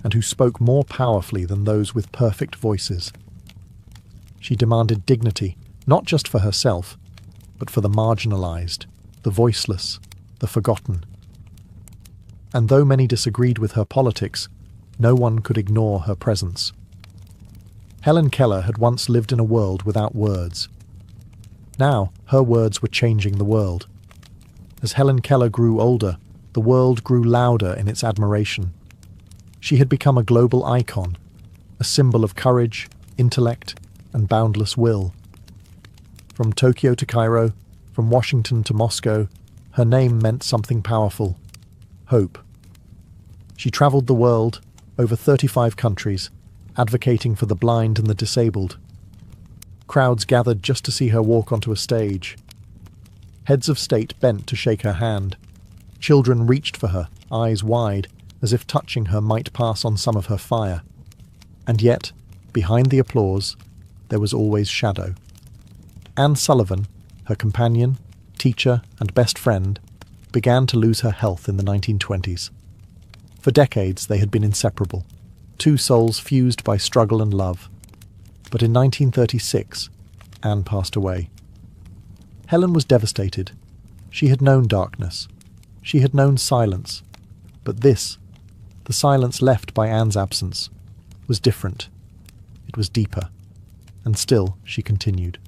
and who spoke more powerfully than those with perfect voices. She demanded dignity, not just for herself, but for the marginalized, the voiceless, the forgotten. And though many disagreed with her politics, no one could ignore her presence. Helen Keller had once lived in a world without words. Now, her words were changing the world. As Helen Keller grew older, the world grew louder in its admiration. She had become a global icon, a symbol of courage, intellect, and boundless will. From Tokyo to Cairo, from Washington to Moscow, her name meant something powerful: hope. She traveled the world, over 35 countries, advocating for the blind and the disabled. Crowds gathered just to see her walk onto a stage. Heads of state bent to shake her hand. Children reached for her, eyes wide, as if touching her might pass on some of her fire. And yet, behind the applause, there was always shadow. Anne Sullivan, her companion, teacher, and best friend, began to lose her health in the 1920s. For decades they had been inseparable, two souls fused by struggle and love. But in 1936, Anne passed away. Helen was devastated. She had known darkness. She had known silence. But this, the silence left by Anne's absence, was different. It was deeper. And still, she continued.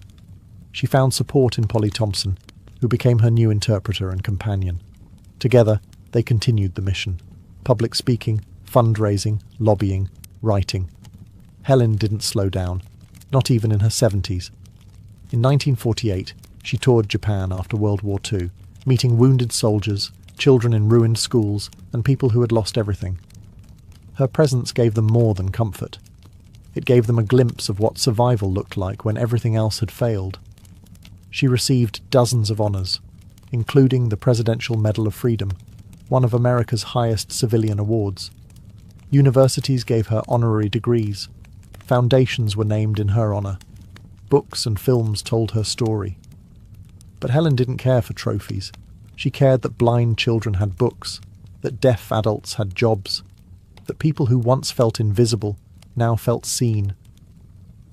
She found support in Polly Thompson, who became her new interpreter and companion. Together, they continued the mission. Public speaking, fundraising, lobbying, writing. Helen didn't slow down, not even in her 70s. In 1948, she toured Japan after World War II, meeting wounded soldiers, children in ruined schools, and people who had lost everything. Her presence gave them more than comfort. It gave them a glimpse of what survival looked like when everything else had failed. She received dozens of honors, including the Presidential Medal of Freedom, one of America's highest civilian awards. Universities gave her honorary degrees. Foundations were named in her honor. Books and films told her story. But Helen didn't care for trophies. She cared that blind children had books, that deaf adults had jobs, that people who once felt invisible now felt seen.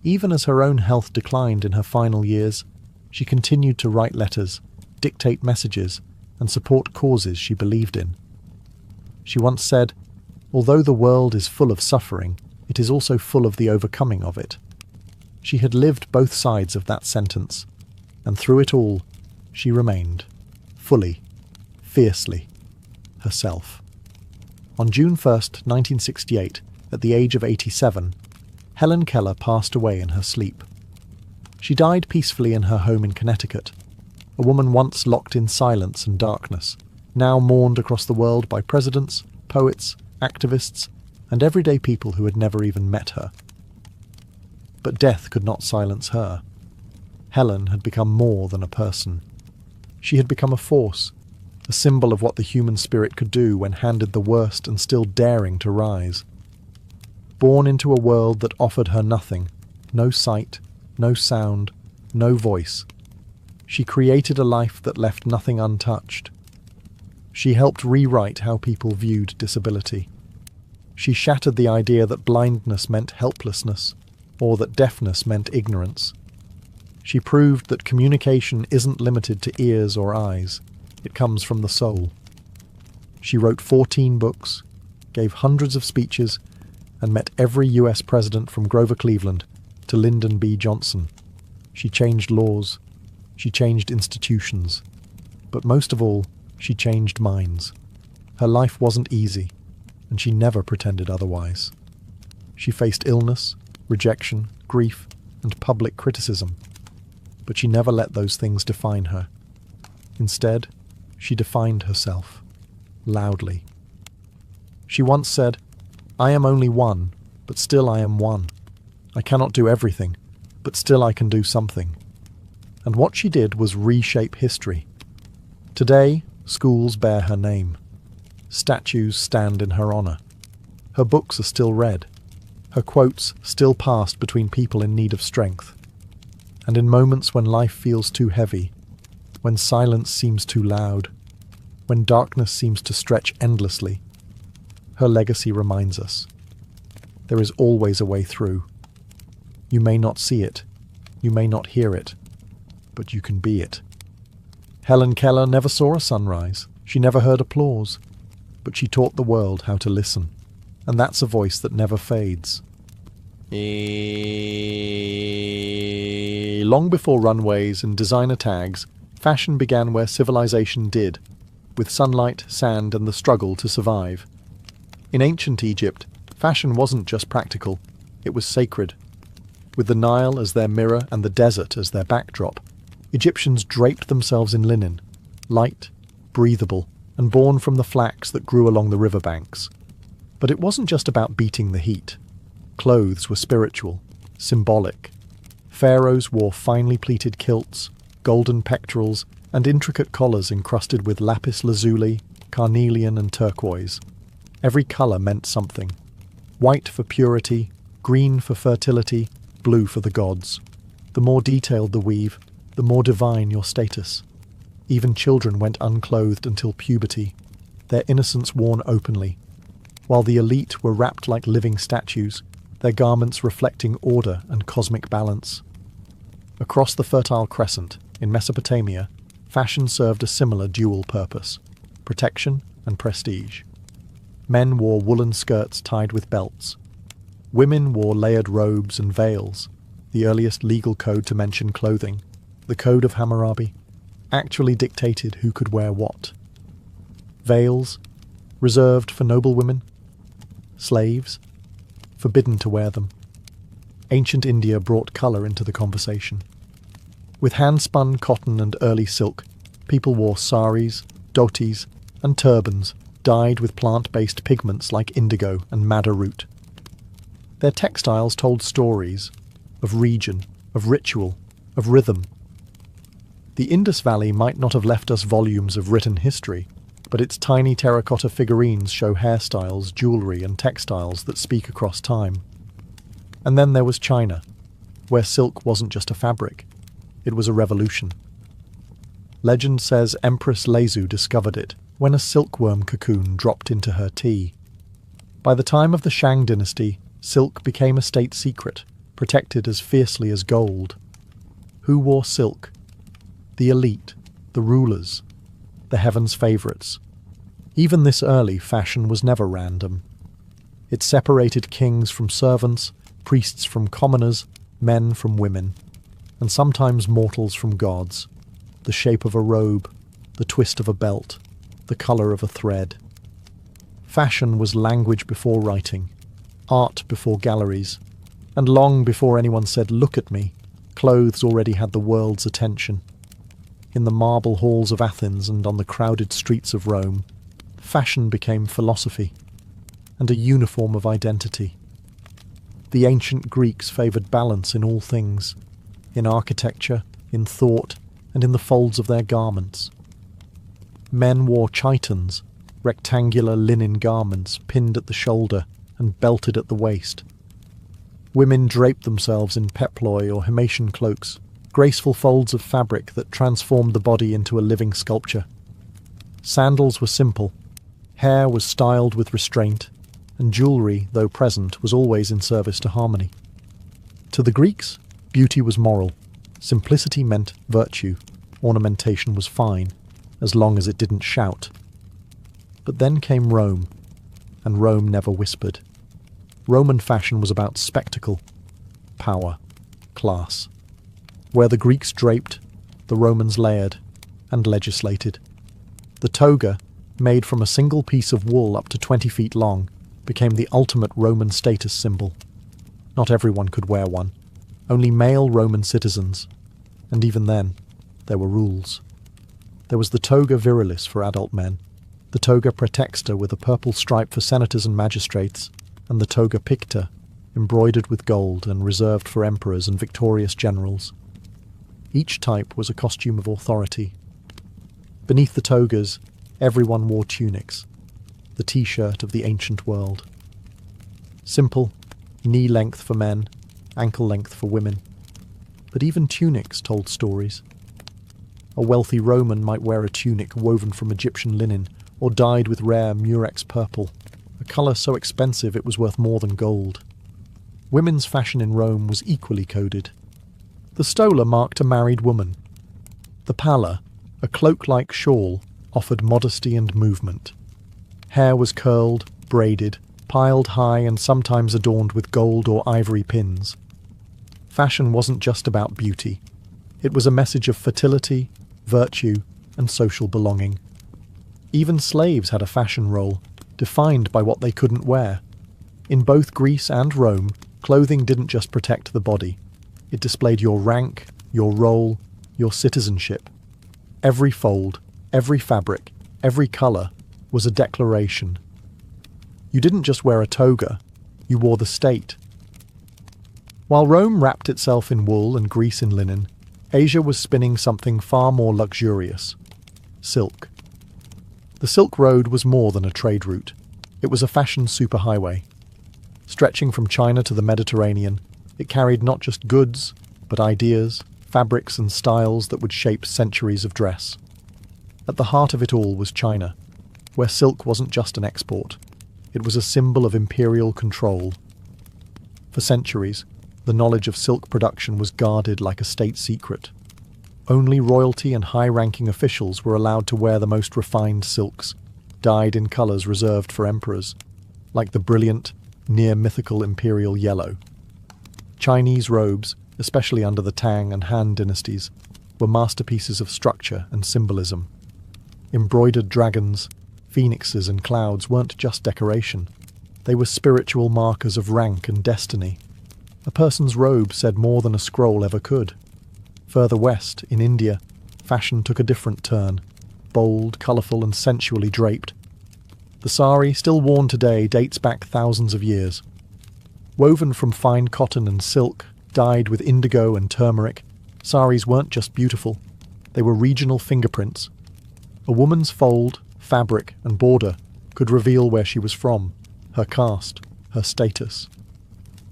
Even as her own health declined in her final years, she continued to write letters, dictate messages, and support causes she believed in. She once said, "Although the world is full of suffering, it is also full of the overcoming of it." She had lived both sides of that sentence, and through it all, she remained, fully, fiercely, herself. On June 1st, 1968, at the age of 87, Helen Keller passed away in her sleep. She died peacefully in her home in Connecticut, a woman once locked in silence and darkness, now mourned across the world by presidents, poets, activists, and everyday people who had never even met her. But death could not silence her. Helen had become more than a person. She had become a force, a symbol of what the human spirit could do when handed the worst and still daring to rise. Born into a world that offered her nothing, no sight, no sound, no voice, she created a life that left nothing untouched. She helped rewrite how people viewed disability. She shattered the idea that blindness meant helplessness, or that deafness meant ignorance. She proved that communication isn't limited to ears or eyes. It comes from the soul. She wrote 14 books, gave hundreds of speeches, and met every US president from Grover Cleveland to Lyndon B. Johnson. She changed laws. She changed institutions. But most of all, she changed minds. Her life wasn't easy, and she never pretended otherwise. She faced illness, rejection, grief, and public criticism. But she never let those things define her. Instead, she defined herself, loudly. She once said, "I am only one, but still I am one. I cannot do everything, but still I can do something." And what she did was reshape history. Today, schools bear her name. Statues stand in her honor. Her books are still read. Her quotes still passed between people in need of strength. And in moments when life feels too heavy, when silence seems too loud, when darkness seems to stretch endlessly, her legacy reminds us. There is always a way through. You may not see it, you may not hear it, but you can be it. Helen Keller never saw a sunrise, she never heard applause, but she taught the world how to listen, and that's a voice that never fades. Long before runways and designer tags, fashion began where civilization did, with sunlight, sand, and the struggle to survive. In ancient Egypt, fashion wasn't just practical, it was sacred. With the Nile as their mirror and the desert as their backdrop, Egyptians draped themselves in linen, light, breathable, and born from the flax that grew along the riverbanks. But it wasn't just about beating the heat. Clothes were spiritual, symbolic. Pharaohs wore finely pleated kilts, golden pectorals, and intricate collars encrusted with lapis lazuli, carnelian, and turquoise. Every colour meant something. White for purity, green for fertility, blue for the gods. The more detailed the weave, the more divine your status. Even children went unclothed until puberty, their innocence worn openly, while the elite were wrapped like living statues, their garments reflecting order and cosmic balance. Across the Fertile Crescent, in Mesopotamia, fashion served a similar dual purpose: protection and prestige. Men wore woolen skirts tied with belts. Women wore layered robes and veils, the earliest legal code to mention clothing. The Code of Hammurabi actually dictated who could wear what. Veils, reserved for noble women. Slaves, forbidden to wear them. Ancient India brought colour into the conversation. With hand-spun cotton and early silk, people wore saris, dhotis, and turbans dyed with plant-based pigments like indigo and madder root. Their textiles told stories of region, of ritual, of rhythm. The Indus Valley might not have left us volumes of written history, but its tiny terracotta figurines show hairstyles, jewellery, and textiles that speak across time. And then there was China, where silk wasn't just a fabric, it was a revolution. Legend says Empress Lezu discovered it when a silkworm cocoon dropped into her tea. By the time of the Shang dynasty, silk became a state secret, protected as fiercely as gold. Who wore silk? The elite, the rulers, the heavens' favourites. Even this early, fashion was never random. It separated kings from servants, priests from commoners, men from women, and sometimes mortals from gods. The shape of a robe, the twist of a belt, the colour of a thread. Fashion was language before writing, art before galleries, and long before anyone said, "Look at me," clothes already had the world's attention. In the marble halls of Athens and on the crowded streets of Rome, fashion became philosophy and a uniform of identity. The ancient Greeks favoured balance in all things, in architecture, in thought, and in the folds of their garments. Men wore chitons, rectangular linen garments pinned at the shoulder and belted at the waist. Women draped themselves in peploi or Himation cloaks, graceful folds of fabric that transformed the body into a living sculpture. Sandals were simple, hair was styled with restraint, and jewellery, though present, was always in service to harmony. To the Greeks, beauty was moral, simplicity meant virtue, ornamentation was fine, as long as it didn't shout. But then came Rome, and Rome never whispered. Roman fashion was about spectacle, power, class. Where the Greeks draped, the Romans layered and legislated. The toga, made from a single piece of wool up to 20 feet long, became the ultimate Roman status symbol. Not everyone could wear one, only male Roman citizens, and even then, there were rules. There was the toga virilis for adult men, the toga praetexta with a purple stripe for senators and magistrates, and the toga picta, embroidered with gold and reserved for emperors and victorious generals. Each type was a costume of authority. Beneath the togas, everyone wore tunics, the t-shirt of the ancient world. Simple, knee-length for men, ankle-length for women. But even tunics told stories. A wealthy Roman might wear a tunic woven from Egyptian linen or dyed with rare murex purple, a colour so expensive it was worth more than gold. Women's fashion in Rome was equally coded. The stola marked a married woman. The palla, a cloak-like shawl, offered modesty and movement. Hair was curled, braided, piled high and sometimes adorned with gold or ivory pins. Fashion wasn't just about beauty. It was a message of fertility, virtue, and social belonging. Even slaves had a fashion role, defined by what they couldn't wear. In both Greece and Rome, clothing didn't just protect the body. It displayed your rank, your role, your citizenship. Every fold, every fabric, every colour was a declaration. You didn't just wear a toga, you wore the state. While Rome wrapped itself in wool and Greece in linen, Asia was spinning something far more luxurious: silk. The Silk Road was more than a trade route. It was a fashion superhighway. Stretching from China to the Mediterranean, it carried not just goods, but ideas, fabrics and styles that would shape centuries of dress. At the heart of it all was China, where silk wasn't just an export. It was a symbol of imperial control. For centuries, the knowledge of silk production was guarded like a state secret. Only royalty and high-ranking officials were allowed to wear the most refined silks, dyed in colours reserved for emperors, like the brilliant, near-mythical imperial yellow. Chinese robes, especially under the Tang and Han dynasties, were masterpieces of structure and symbolism. Embroidered dragons, phoenixes and clouds weren't just decoration. They were spiritual markers of rank and destiny. A person's robe said more than a scroll ever could. Further west, in India, fashion took a different turn, bold, colourful and sensually draped. The sari, still worn today, dates back thousands of years. Woven from fine cotton and silk, dyed with indigo and turmeric, saris weren't just beautiful, they were regional fingerprints. A woman's fold, fabric and border could reveal where she was from, her caste, her status.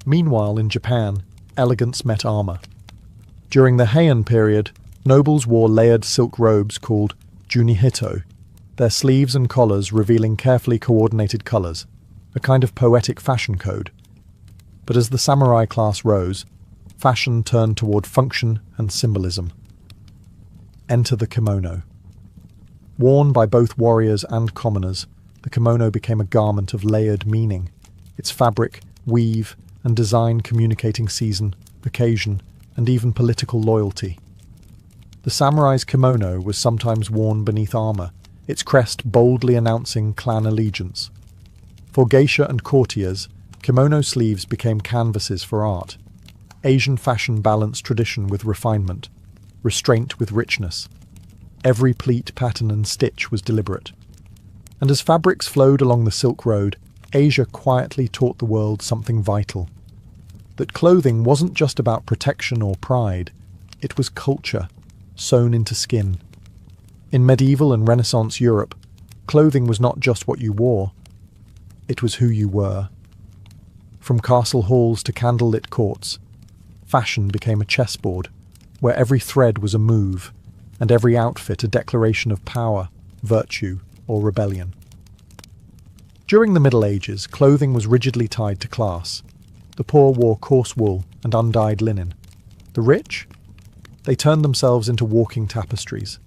Meanwhile, in Japan, elegance met armour. During the Heian period, nobles wore layered silk robes called junihito, their sleeves and collars revealing carefully coordinated colours, a kind of poetic fashion code. But as the samurai class rose, fashion turned toward function and symbolism. Enter the kimono. Worn by both warriors and commoners, the kimono became a garment of layered meaning, its fabric, weave, and design communicating season, occasion, and even political loyalty. The samurai's kimono was sometimes worn beneath armour, its crest boldly announcing clan allegiance. For geisha and courtiers, kimono sleeves became canvases for art. Asian fashion balanced tradition with refinement, restraint with richness. Every pleat, pattern and stitch was deliberate. And as fabrics flowed along the Silk Road, Asia quietly taught the world something vital. That clothing wasn't just about protection or pride, it was culture, sewn into skin. In medieval and Renaissance Europe, clothing was not just what you wore, it was who you were. From castle halls to candlelit courts, fashion became a chessboard, where every thread was a move, and every outfit a declaration of power, virtue, or rebellion. During the Middle Ages, clothing was rigidly tied to class. The poor wore coarse wool and undyed linen. The rich? They turned themselves into walking tapestries.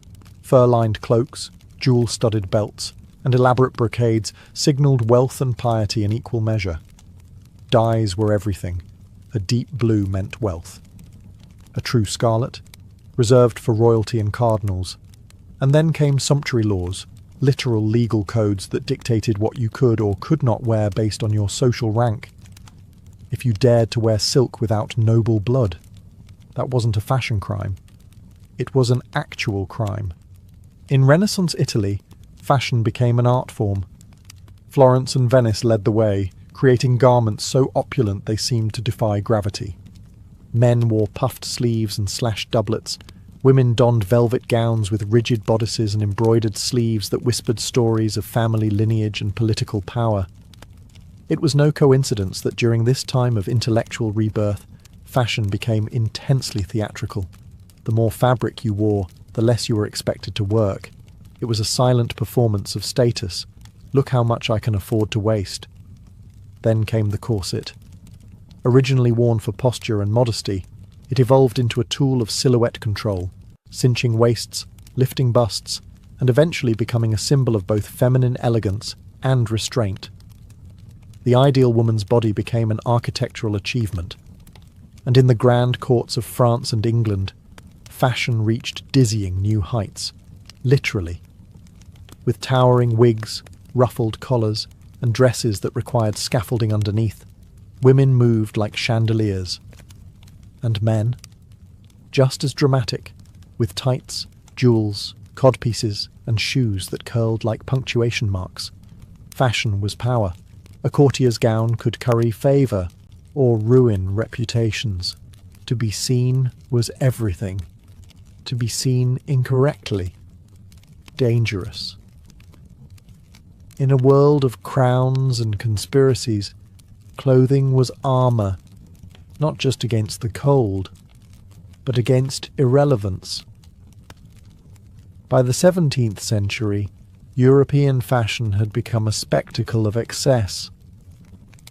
Fur-lined cloaks, jewel-studded belts, and elaborate brocades signalled wealth and piety in equal measure. Dyes were everything. A deep blue meant wealth. A true scarlet, reserved for royalty and cardinals. And then came sumptuary laws, literal legal codes that dictated what you could or could not wear based on your social rank. If you dared to wear silk without noble blood, that wasn't a fashion crime. It was an actual crime. In Renaissance Italy, fashion became an art form. Florence and Venice led the way, creating garments so opulent they seemed to defy gravity. Men wore puffed sleeves and slashed doublets. Women donned velvet gowns with rigid bodices and embroidered sleeves that whispered stories of family lineage and political power. It was no coincidence that during this time of intellectual rebirth, fashion became intensely theatrical. The more fabric you wore, the less you were expected to work. It was a silent performance of status. Look how much I can afford to waste. Then came the corset. Originally worn for posture and modesty, it evolved into a tool of silhouette control, cinching waists, lifting busts, and eventually becoming a symbol of both feminine elegance and restraint. The ideal woman's body became an architectural achievement. And in the grand courts of France and England, fashion reached dizzying new heights, literally. With towering wigs, ruffled collars, and dresses that required scaffolding underneath, women moved like chandeliers. And men, just as dramatic, with tights, jewels, codpieces, and shoes that curled like punctuation marks. Fashion was power. A courtier's gown could curry favour or ruin reputations. To be seen was everything. To be seen incorrectly, dangerous. In a world of crowns and conspiracies, clothing was armour, not just against the cold, but against irrelevance. By the 17th century, European fashion had become a spectacle of excess.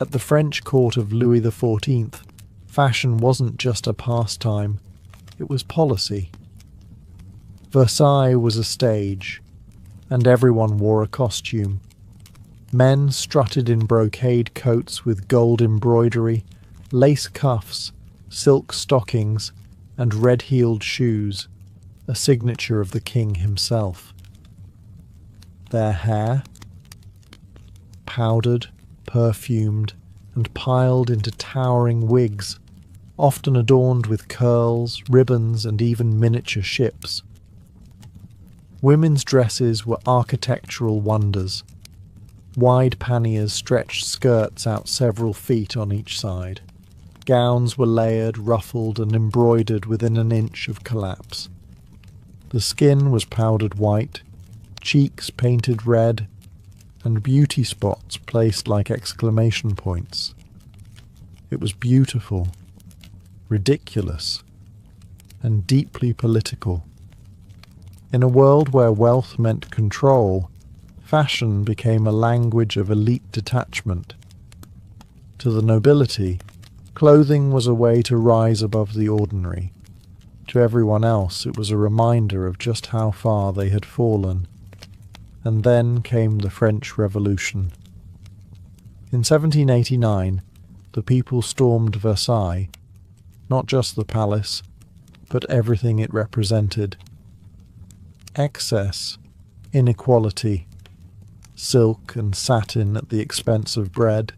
At the French court of Louis XIV, fashion wasn't just a pastime, it was policy. Versailles was a stage, and everyone wore a costume. Men strutted in brocade coats with gold embroidery, lace cuffs, silk stockings, and red-heeled shoes, a signature of the king himself. Their hair, powdered, perfumed, and piled into towering wigs, often adorned with curls, ribbons, and even miniature ships. Women's dresses were architectural wonders. Wide panniers stretched skirts out several feet on each side. Gowns were layered, ruffled, and embroidered within an inch of collapse. The skin was powdered white, cheeks painted red, and beauty spots placed like exclamation points. It was beautiful, ridiculous, and deeply political. In a world where wealth meant control, fashion became a language of elite detachment. To the nobility, clothing was a way to rise above the ordinary. To everyone else, it was a reminder of just how far they had fallen. And then came the French Revolution. In 1789, the people stormed Versailles, not just the palace, but everything it represented. Excess, inequality, silk and satin at the expense of bread.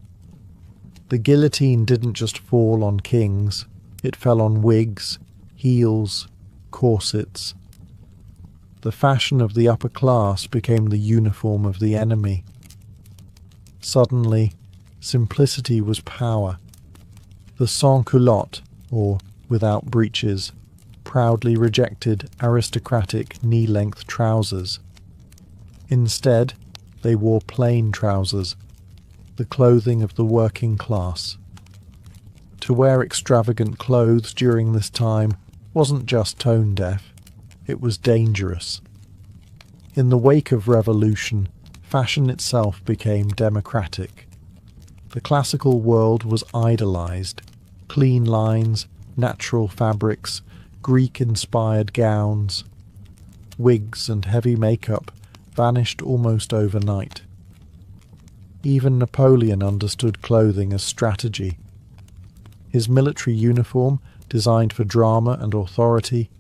The guillotine didn't just fall on kings, it fell on wigs, heels, corsets. The fashion of the upper class became the uniform of the enemy. Suddenly, simplicity was power. The sans-culotte, or without breeches, proudly rejected aristocratic knee-length trousers. Instead, they wore plain trousers, the clothing of the working class. To wear extravagant clothes during this time wasn't just tone-deaf, it was dangerous. In the wake of revolution, fashion itself became democratic. The classical world was idolized. Clean lines, natural fabrics, Greek-inspired gowns, wigs and heavy makeup vanished almost overnight. Even Napoleon understood clothing as strategy. His military uniform, designed for drama and authority,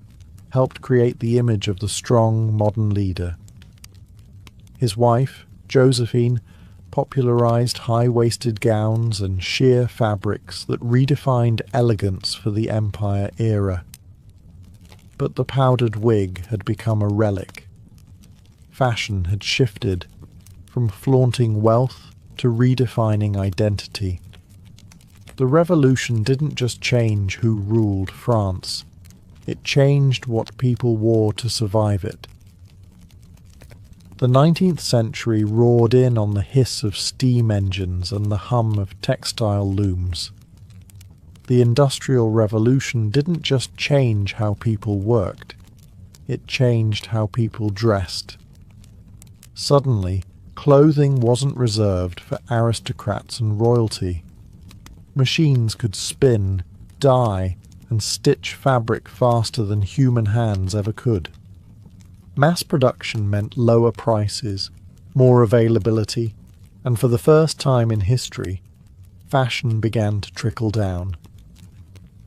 helped create the image of the strong modern leader. His wife, Josephine, popularized high-waisted gowns and sheer fabrics that redefined elegance for the Empire era. But the powdered wig had become a relic. Fashion had shifted from flaunting wealth to redefining identity. The revolution didn't just change who ruled France. It changed what people wore to survive it. The 19th century roared in on the hiss of steam engines and the hum of textile looms. The Industrial Revolution didn't just change how people worked, it changed how people dressed. Suddenly, clothing wasn't reserved for aristocrats and royalty. Machines could spin, dye, and stitch fabric faster than human hands ever could. Mass production meant lower prices, more availability, and for the first time in history, fashion began to trickle down.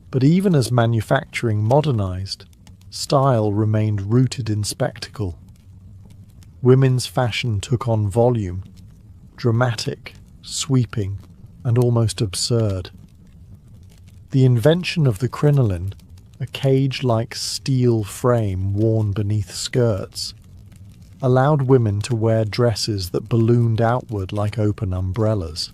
But even as manufacturing modernized, style remained rooted in spectacle. Women's fashion took on volume, dramatic, sweeping, and almost absurd. The invention of the crinoline, a cage-like steel frame worn beneath skirts, allowed women to wear dresses that ballooned outward like open umbrellas.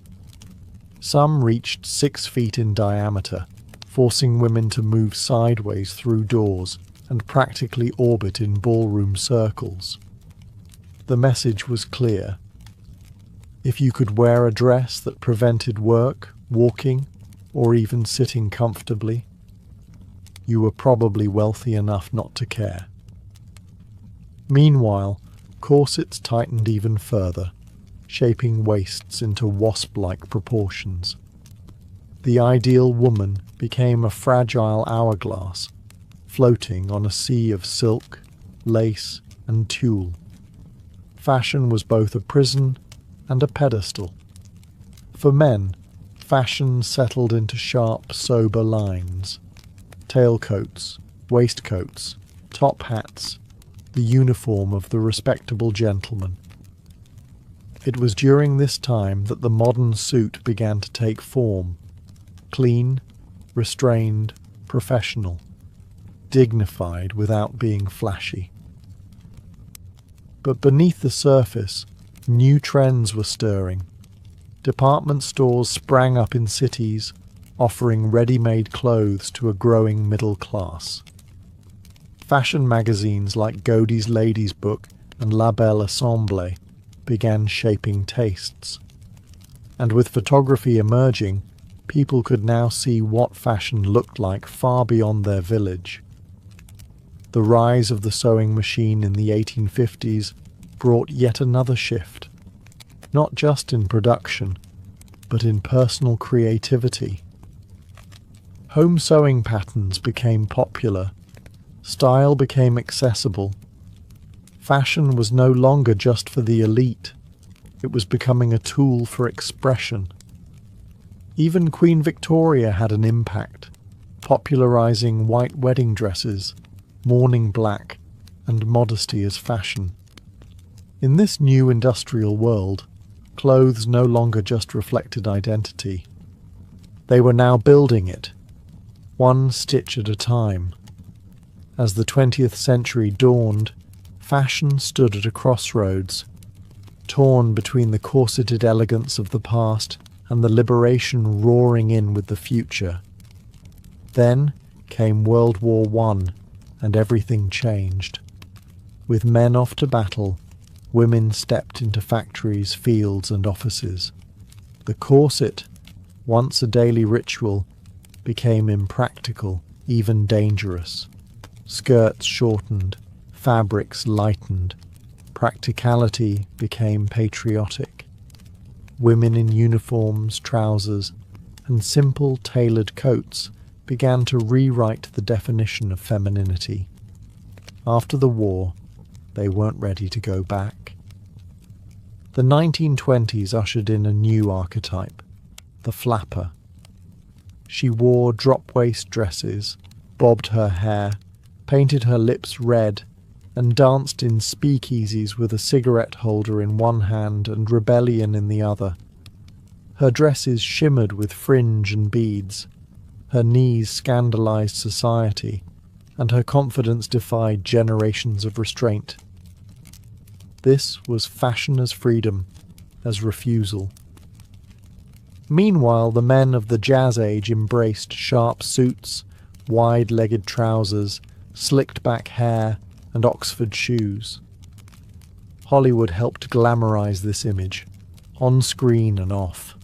Some reached 6 feet in diameter, forcing women to move sideways through doors and practically orbit in ballroom circles. The message was clear. If you could wear a dress that prevented work, walking, or even sitting comfortably, you were probably wealthy enough not to care. Meanwhile, corsets tightened even further, shaping waists into wasp-like proportions. The ideal woman became a fragile hourglass, floating on a sea of silk, lace, and tulle. Fashion was both a prison and a pedestal. For men, fashion settled into sharp, sober lines. Tailcoats, waistcoats, top hats, the uniform of the respectable gentleman. It was during this time that the modern suit began to take form. Clean, restrained, professional, dignified without being flashy. But beneath the surface, new trends were stirring. Department stores sprang up in cities, offering ready-made clothes to a growing middle class. Fashion magazines like Godey's Lady's Book and La Belle Assemblée began shaping tastes. And with photography emerging, people could now see what fashion looked like far beyond their village. The rise of the sewing machine in the 1850s brought yet another shift, not just in production, but in personal creativity. Home sewing patterns became popular, style became accessible. Fashion was no longer just for the elite, it was becoming a tool for expression. Even Queen Victoria had an impact, popularizing white wedding dresses, mourning black, and modesty as fashion. In this new industrial world, clothes no longer just reflected identity. They were now building it, one stitch at a time. As the 20th century dawned, fashion stood at a crossroads, torn between the corseted elegance of the past and the liberation roaring in with the future. Then came World War I, and everything changed. With men off to battle, women stepped into factories, fields, and offices. The corset, once a daily ritual, became impractical, even dangerous. Skirts shortened, fabrics lightened, Practicality became patriotic. Women in uniforms, trousers, and simple tailored coats began to rewrite the definition of femininity. After the war, they weren't ready to go back. The 1920s ushered in a new archetype, the flapper. She wore drop-waist dresses, bobbed her hair, painted her lips red, and danced in speakeasies with a cigarette holder in one hand and rebellion in the other. Her dresses shimmered with fringe and beads. Her knees scandalized society, and her confidence defied generations of restraint. This was fashion as freedom, as refusal. Meanwhile, the men of the Jazz Age embraced sharp suits, wide-legged trousers, slicked-back hair, and Oxford shoes. Hollywood helped glamorize this image, on screen and off.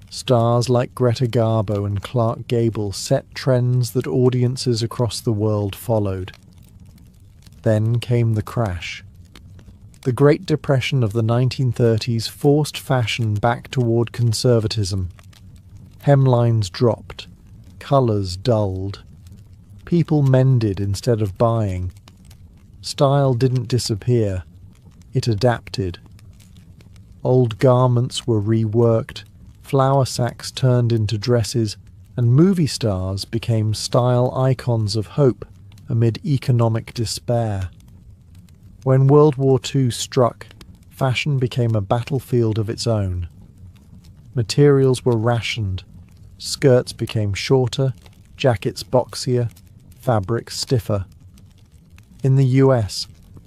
Stars like Greta Garbo and Clark Gable set trends that audiences across the world followed. Then came the crash. The Great Depression of the 1930s forced fashion back toward conservatism. Hemlines dropped, colours dulled. People mended instead of buying. Style didn't disappear, it adapted. Old garments were reworked, flour sacks turned into dresses, and movie stars became style icons of hope amid economic despair. When World War II struck, fashion became a battlefield of its own. Materials were rationed, skirts became shorter, jackets boxier, fabrics stiffer. In the US,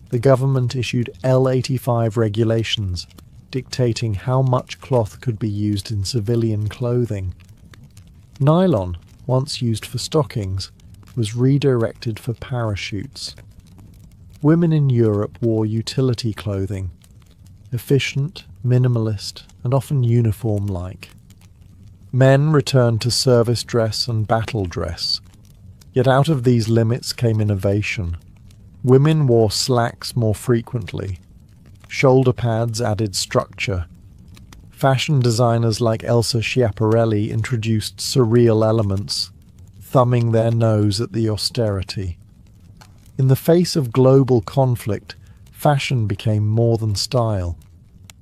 the government issued L-85 regulations, dictating how much cloth could be used in civilian clothing. Nylon, once used for stockings, was redirected for parachutes. Women in Europe wore utility clothing, efficient, minimalist, and often uniform-like. Men returned to service dress and battle dress. Yet out of these limits came innovation. Women wore slacks more frequently. Shoulder pads added structure. Fashion designers like Elsa Schiaparelli introduced surreal elements, thumbing their nose at the austerity. In the face of global conflict, fashion became more than style.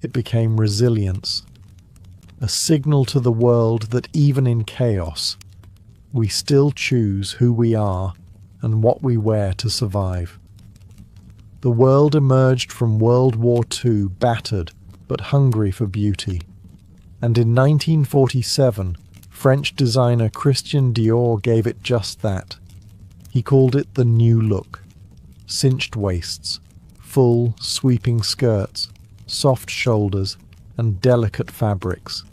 It became resilience. A signal to the world that even in chaos, we still choose who we are and what we wear to survive. The world emerged from World War II battered but hungry for beauty. And in 1947, French designer Christian Dior gave it just that. He called it the new look. Cinched waists, full, sweeping skirts, soft shoulders, and delicate fabrics.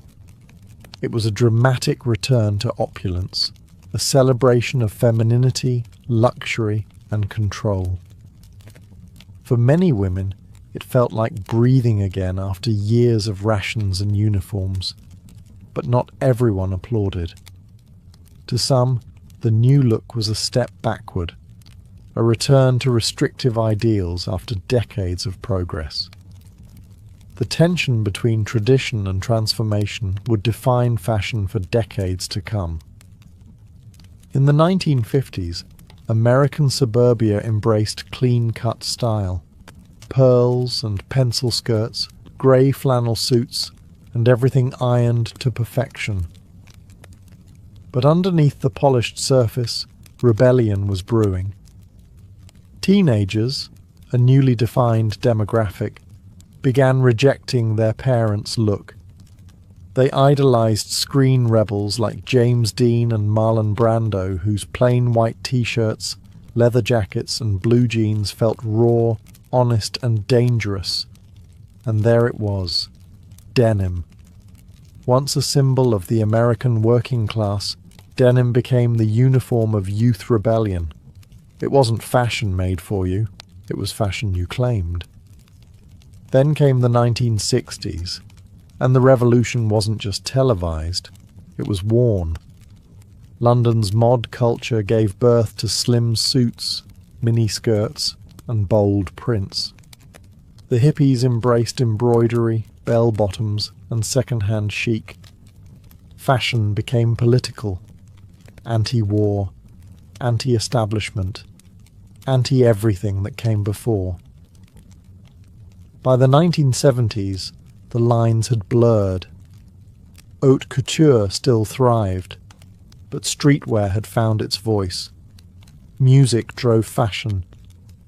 It was a dramatic return to opulence, a celebration of femininity, luxury, and control. For many women, it felt like breathing again after years of rations and uniforms. But not everyone applauded. To some, the new look was a step backward, a return to restrictive ideals after decades of progress. The tension between tradition and transformation would define fashion for decades to come. In the 1950s, American suburbia embraced clean-cut style. Pearls and pencil skirts, grey flannel suits, and everything ironed to perfection. But underneath the polished surface, rebellion was brewing. Teenagers, a newly defined demographic, began rejecting their parents' look. They idolized screen rebels like James Dean and Marlon Brando, whose plain white t-shirts, leather jackets and blue jeans felt raw, honest and dangerous. And there it was, denim. Once a symbol of the American working class, denim became the uniform of youth rebellion. It wasn't fashion made for you, it was fashion you claimed. Then came the 1960s, and the revolution wasn't just televised, it was worn. London's mod culture gave birth to slim suits, mini skirts, and bold prints. The hippies embraced embroidery, bell-bottoms, and second-hand chic. Fashion became political, anti-war, anti-establishment, anti-everything that came before. By the 1970s, the lines had blurred. Haute couture still thrived, but streetwear had found its voice. Music drove fashion,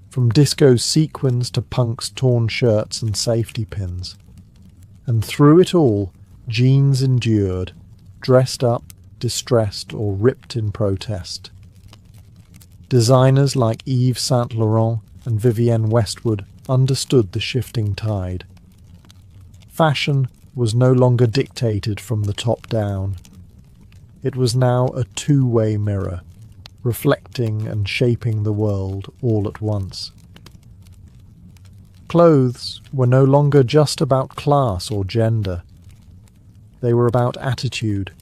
from disco sequins to punk's torn shirts and safety pins. And through it all, jeans endured, dressed up, distressed, or ripped in protest. Designers like Yves Saint Laurent and Vivienne Westwood understood the shifting tide. Fashion was no longer dictated from the top down. It was now a two-way mirror, reflecting and shaping the world all at once. Clothes were no longer just about class or gender. They were about attitude,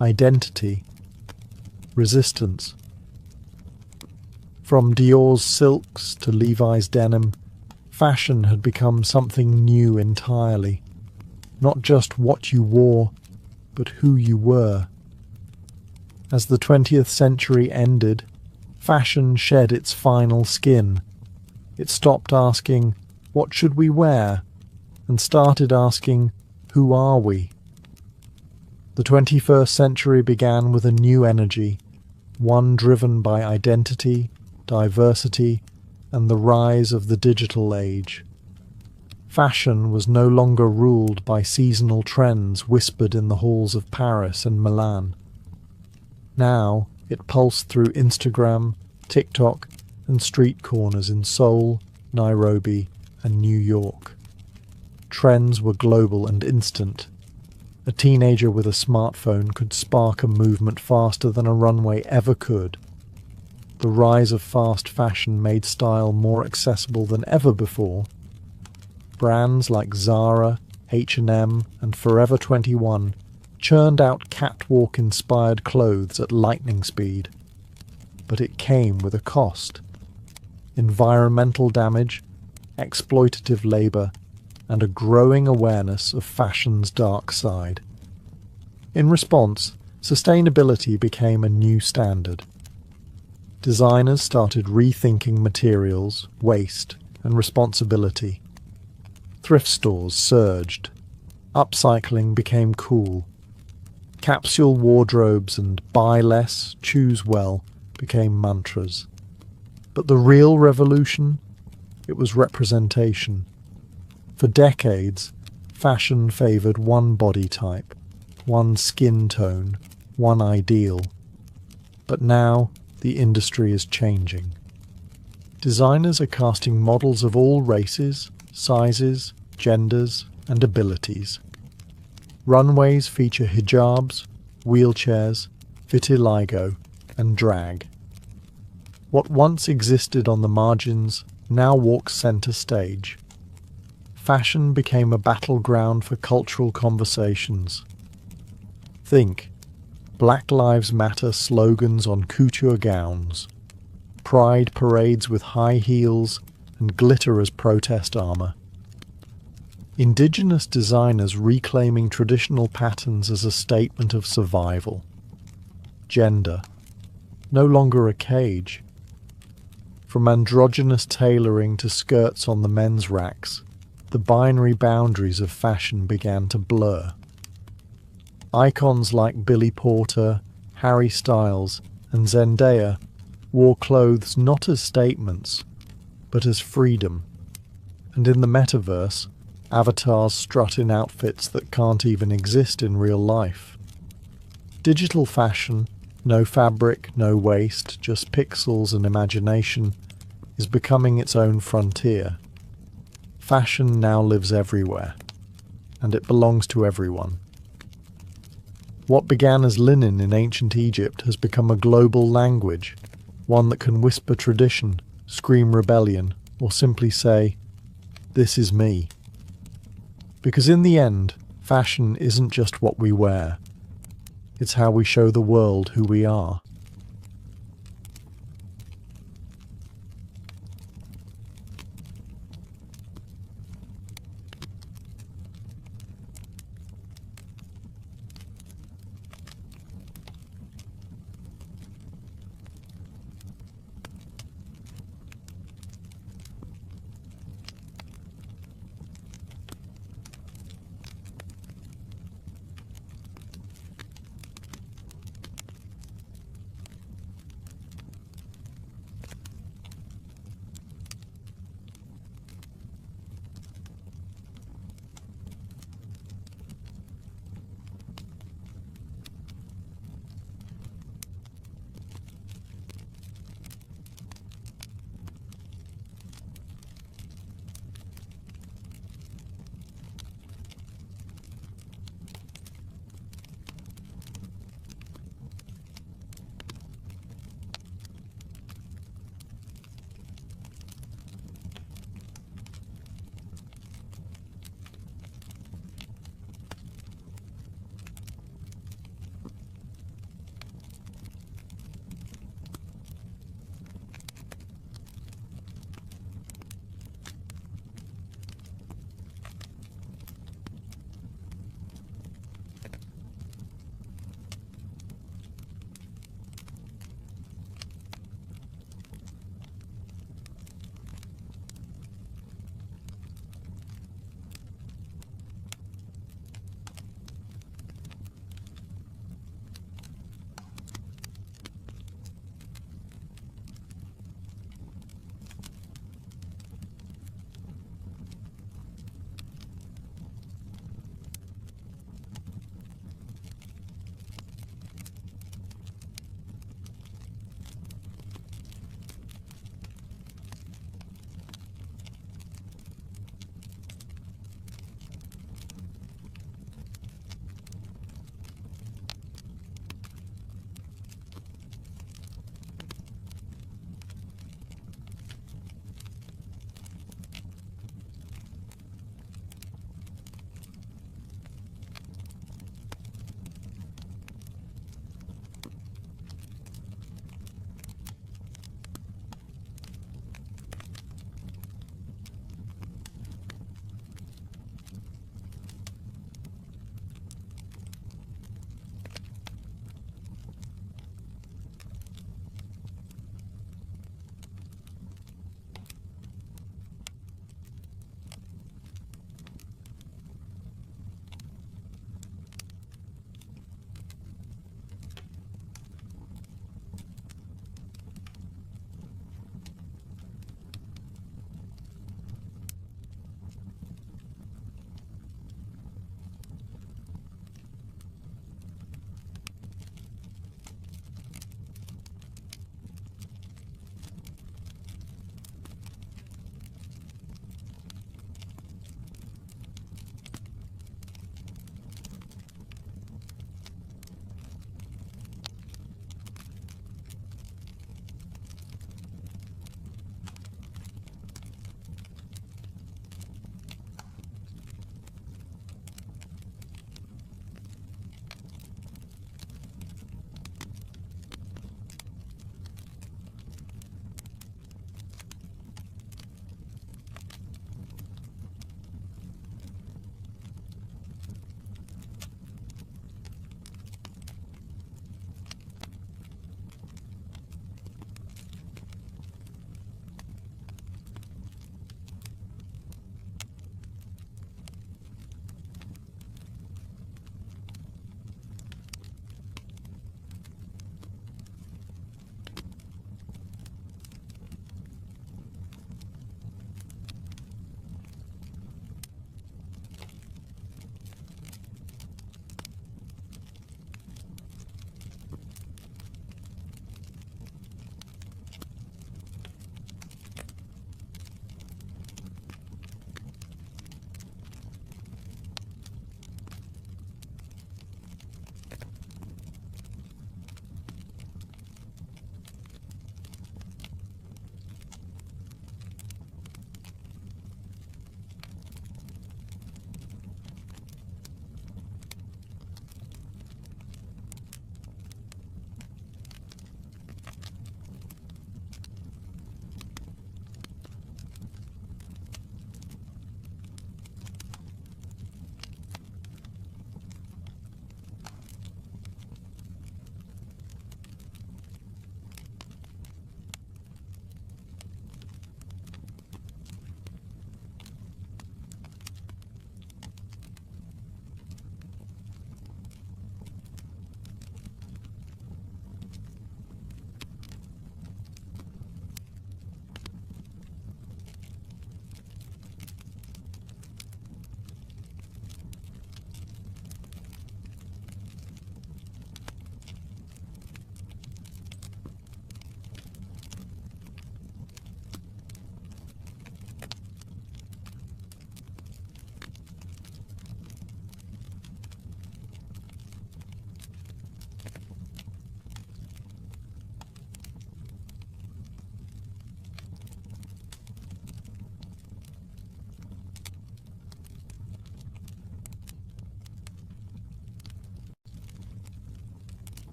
identity, resistance. From Dior's silks to Levi's denim, fashion had become something new entirely. Not just what you wore, but who you were. As the 20th century ended, fashion shed its final skin. It stopped asking, "What should we wear?" and started asking, "Who are we?" The 21st century began with a new energy, one driven by identity, diversity, and the rise of the digital age. Fashion was no longer ruled by seasonal trends whispered in the halls of Paris and Milan. Now it pulsed through Instagram, TikTok, and street corners in Seoul, Nairobi, and New York. Trends were global and instant. A teenager with a smartphone could spark a movement faster than a runway ever could. The rise of fast fashion made style more accessible than ever before. Brands like Zara, H&M, and Forever 21 churned out catwalk-inspired clothes at lightning speed. But it came with a cost. Environmental damage, exploitative labour, and a growing awareness of fashion's dark side. In response, sustainability became a new standard. Designers started rethinking materials, waste, and responsibility. Thrift stores surged. Upcycling became cool. Capsule wardrobes and buy less, choose well became mantras. But the real revolution? It was representation. For decades, fashion favoured one body type, one skin tone, one ideal. But now, the industry is changing. Designers are casting models of all races, sizes, genders, and abilities. Runways feature hijabs, wheelchairs, vitiligo, and drag. What once existed on the margins now walks centre stage. Fashion became a battleground for cultural conversations. Think Black Lives Matter slogans on couture gowns, pride parades with high heels and glitter as protest armour. Indigenous designers reclaiming traditional patterns as a statement of survival. Gender, no longer a cage. From androgynous tailoring to skirts on the men's racks, the binary boundaries of fashion began to blur. Icons like Billy Porter, Harry Styles, and Zendaya wore clothes not as statements, but as freedom. And in the metaverse, avatars strut in outfits that can't even exist in real life. Digital fashion, no fabric, no waste, just pixels and imagination, is becoming its own frontier. Fashion now lives everywhere, and it belongs to everyone. What began as linen in ancient Egypt has become a global language, one that can whisper tradition, scream rebellion, or simply say, "This is me." Because in the end, fashion isn't just what we wear. It's how we show the world who we are.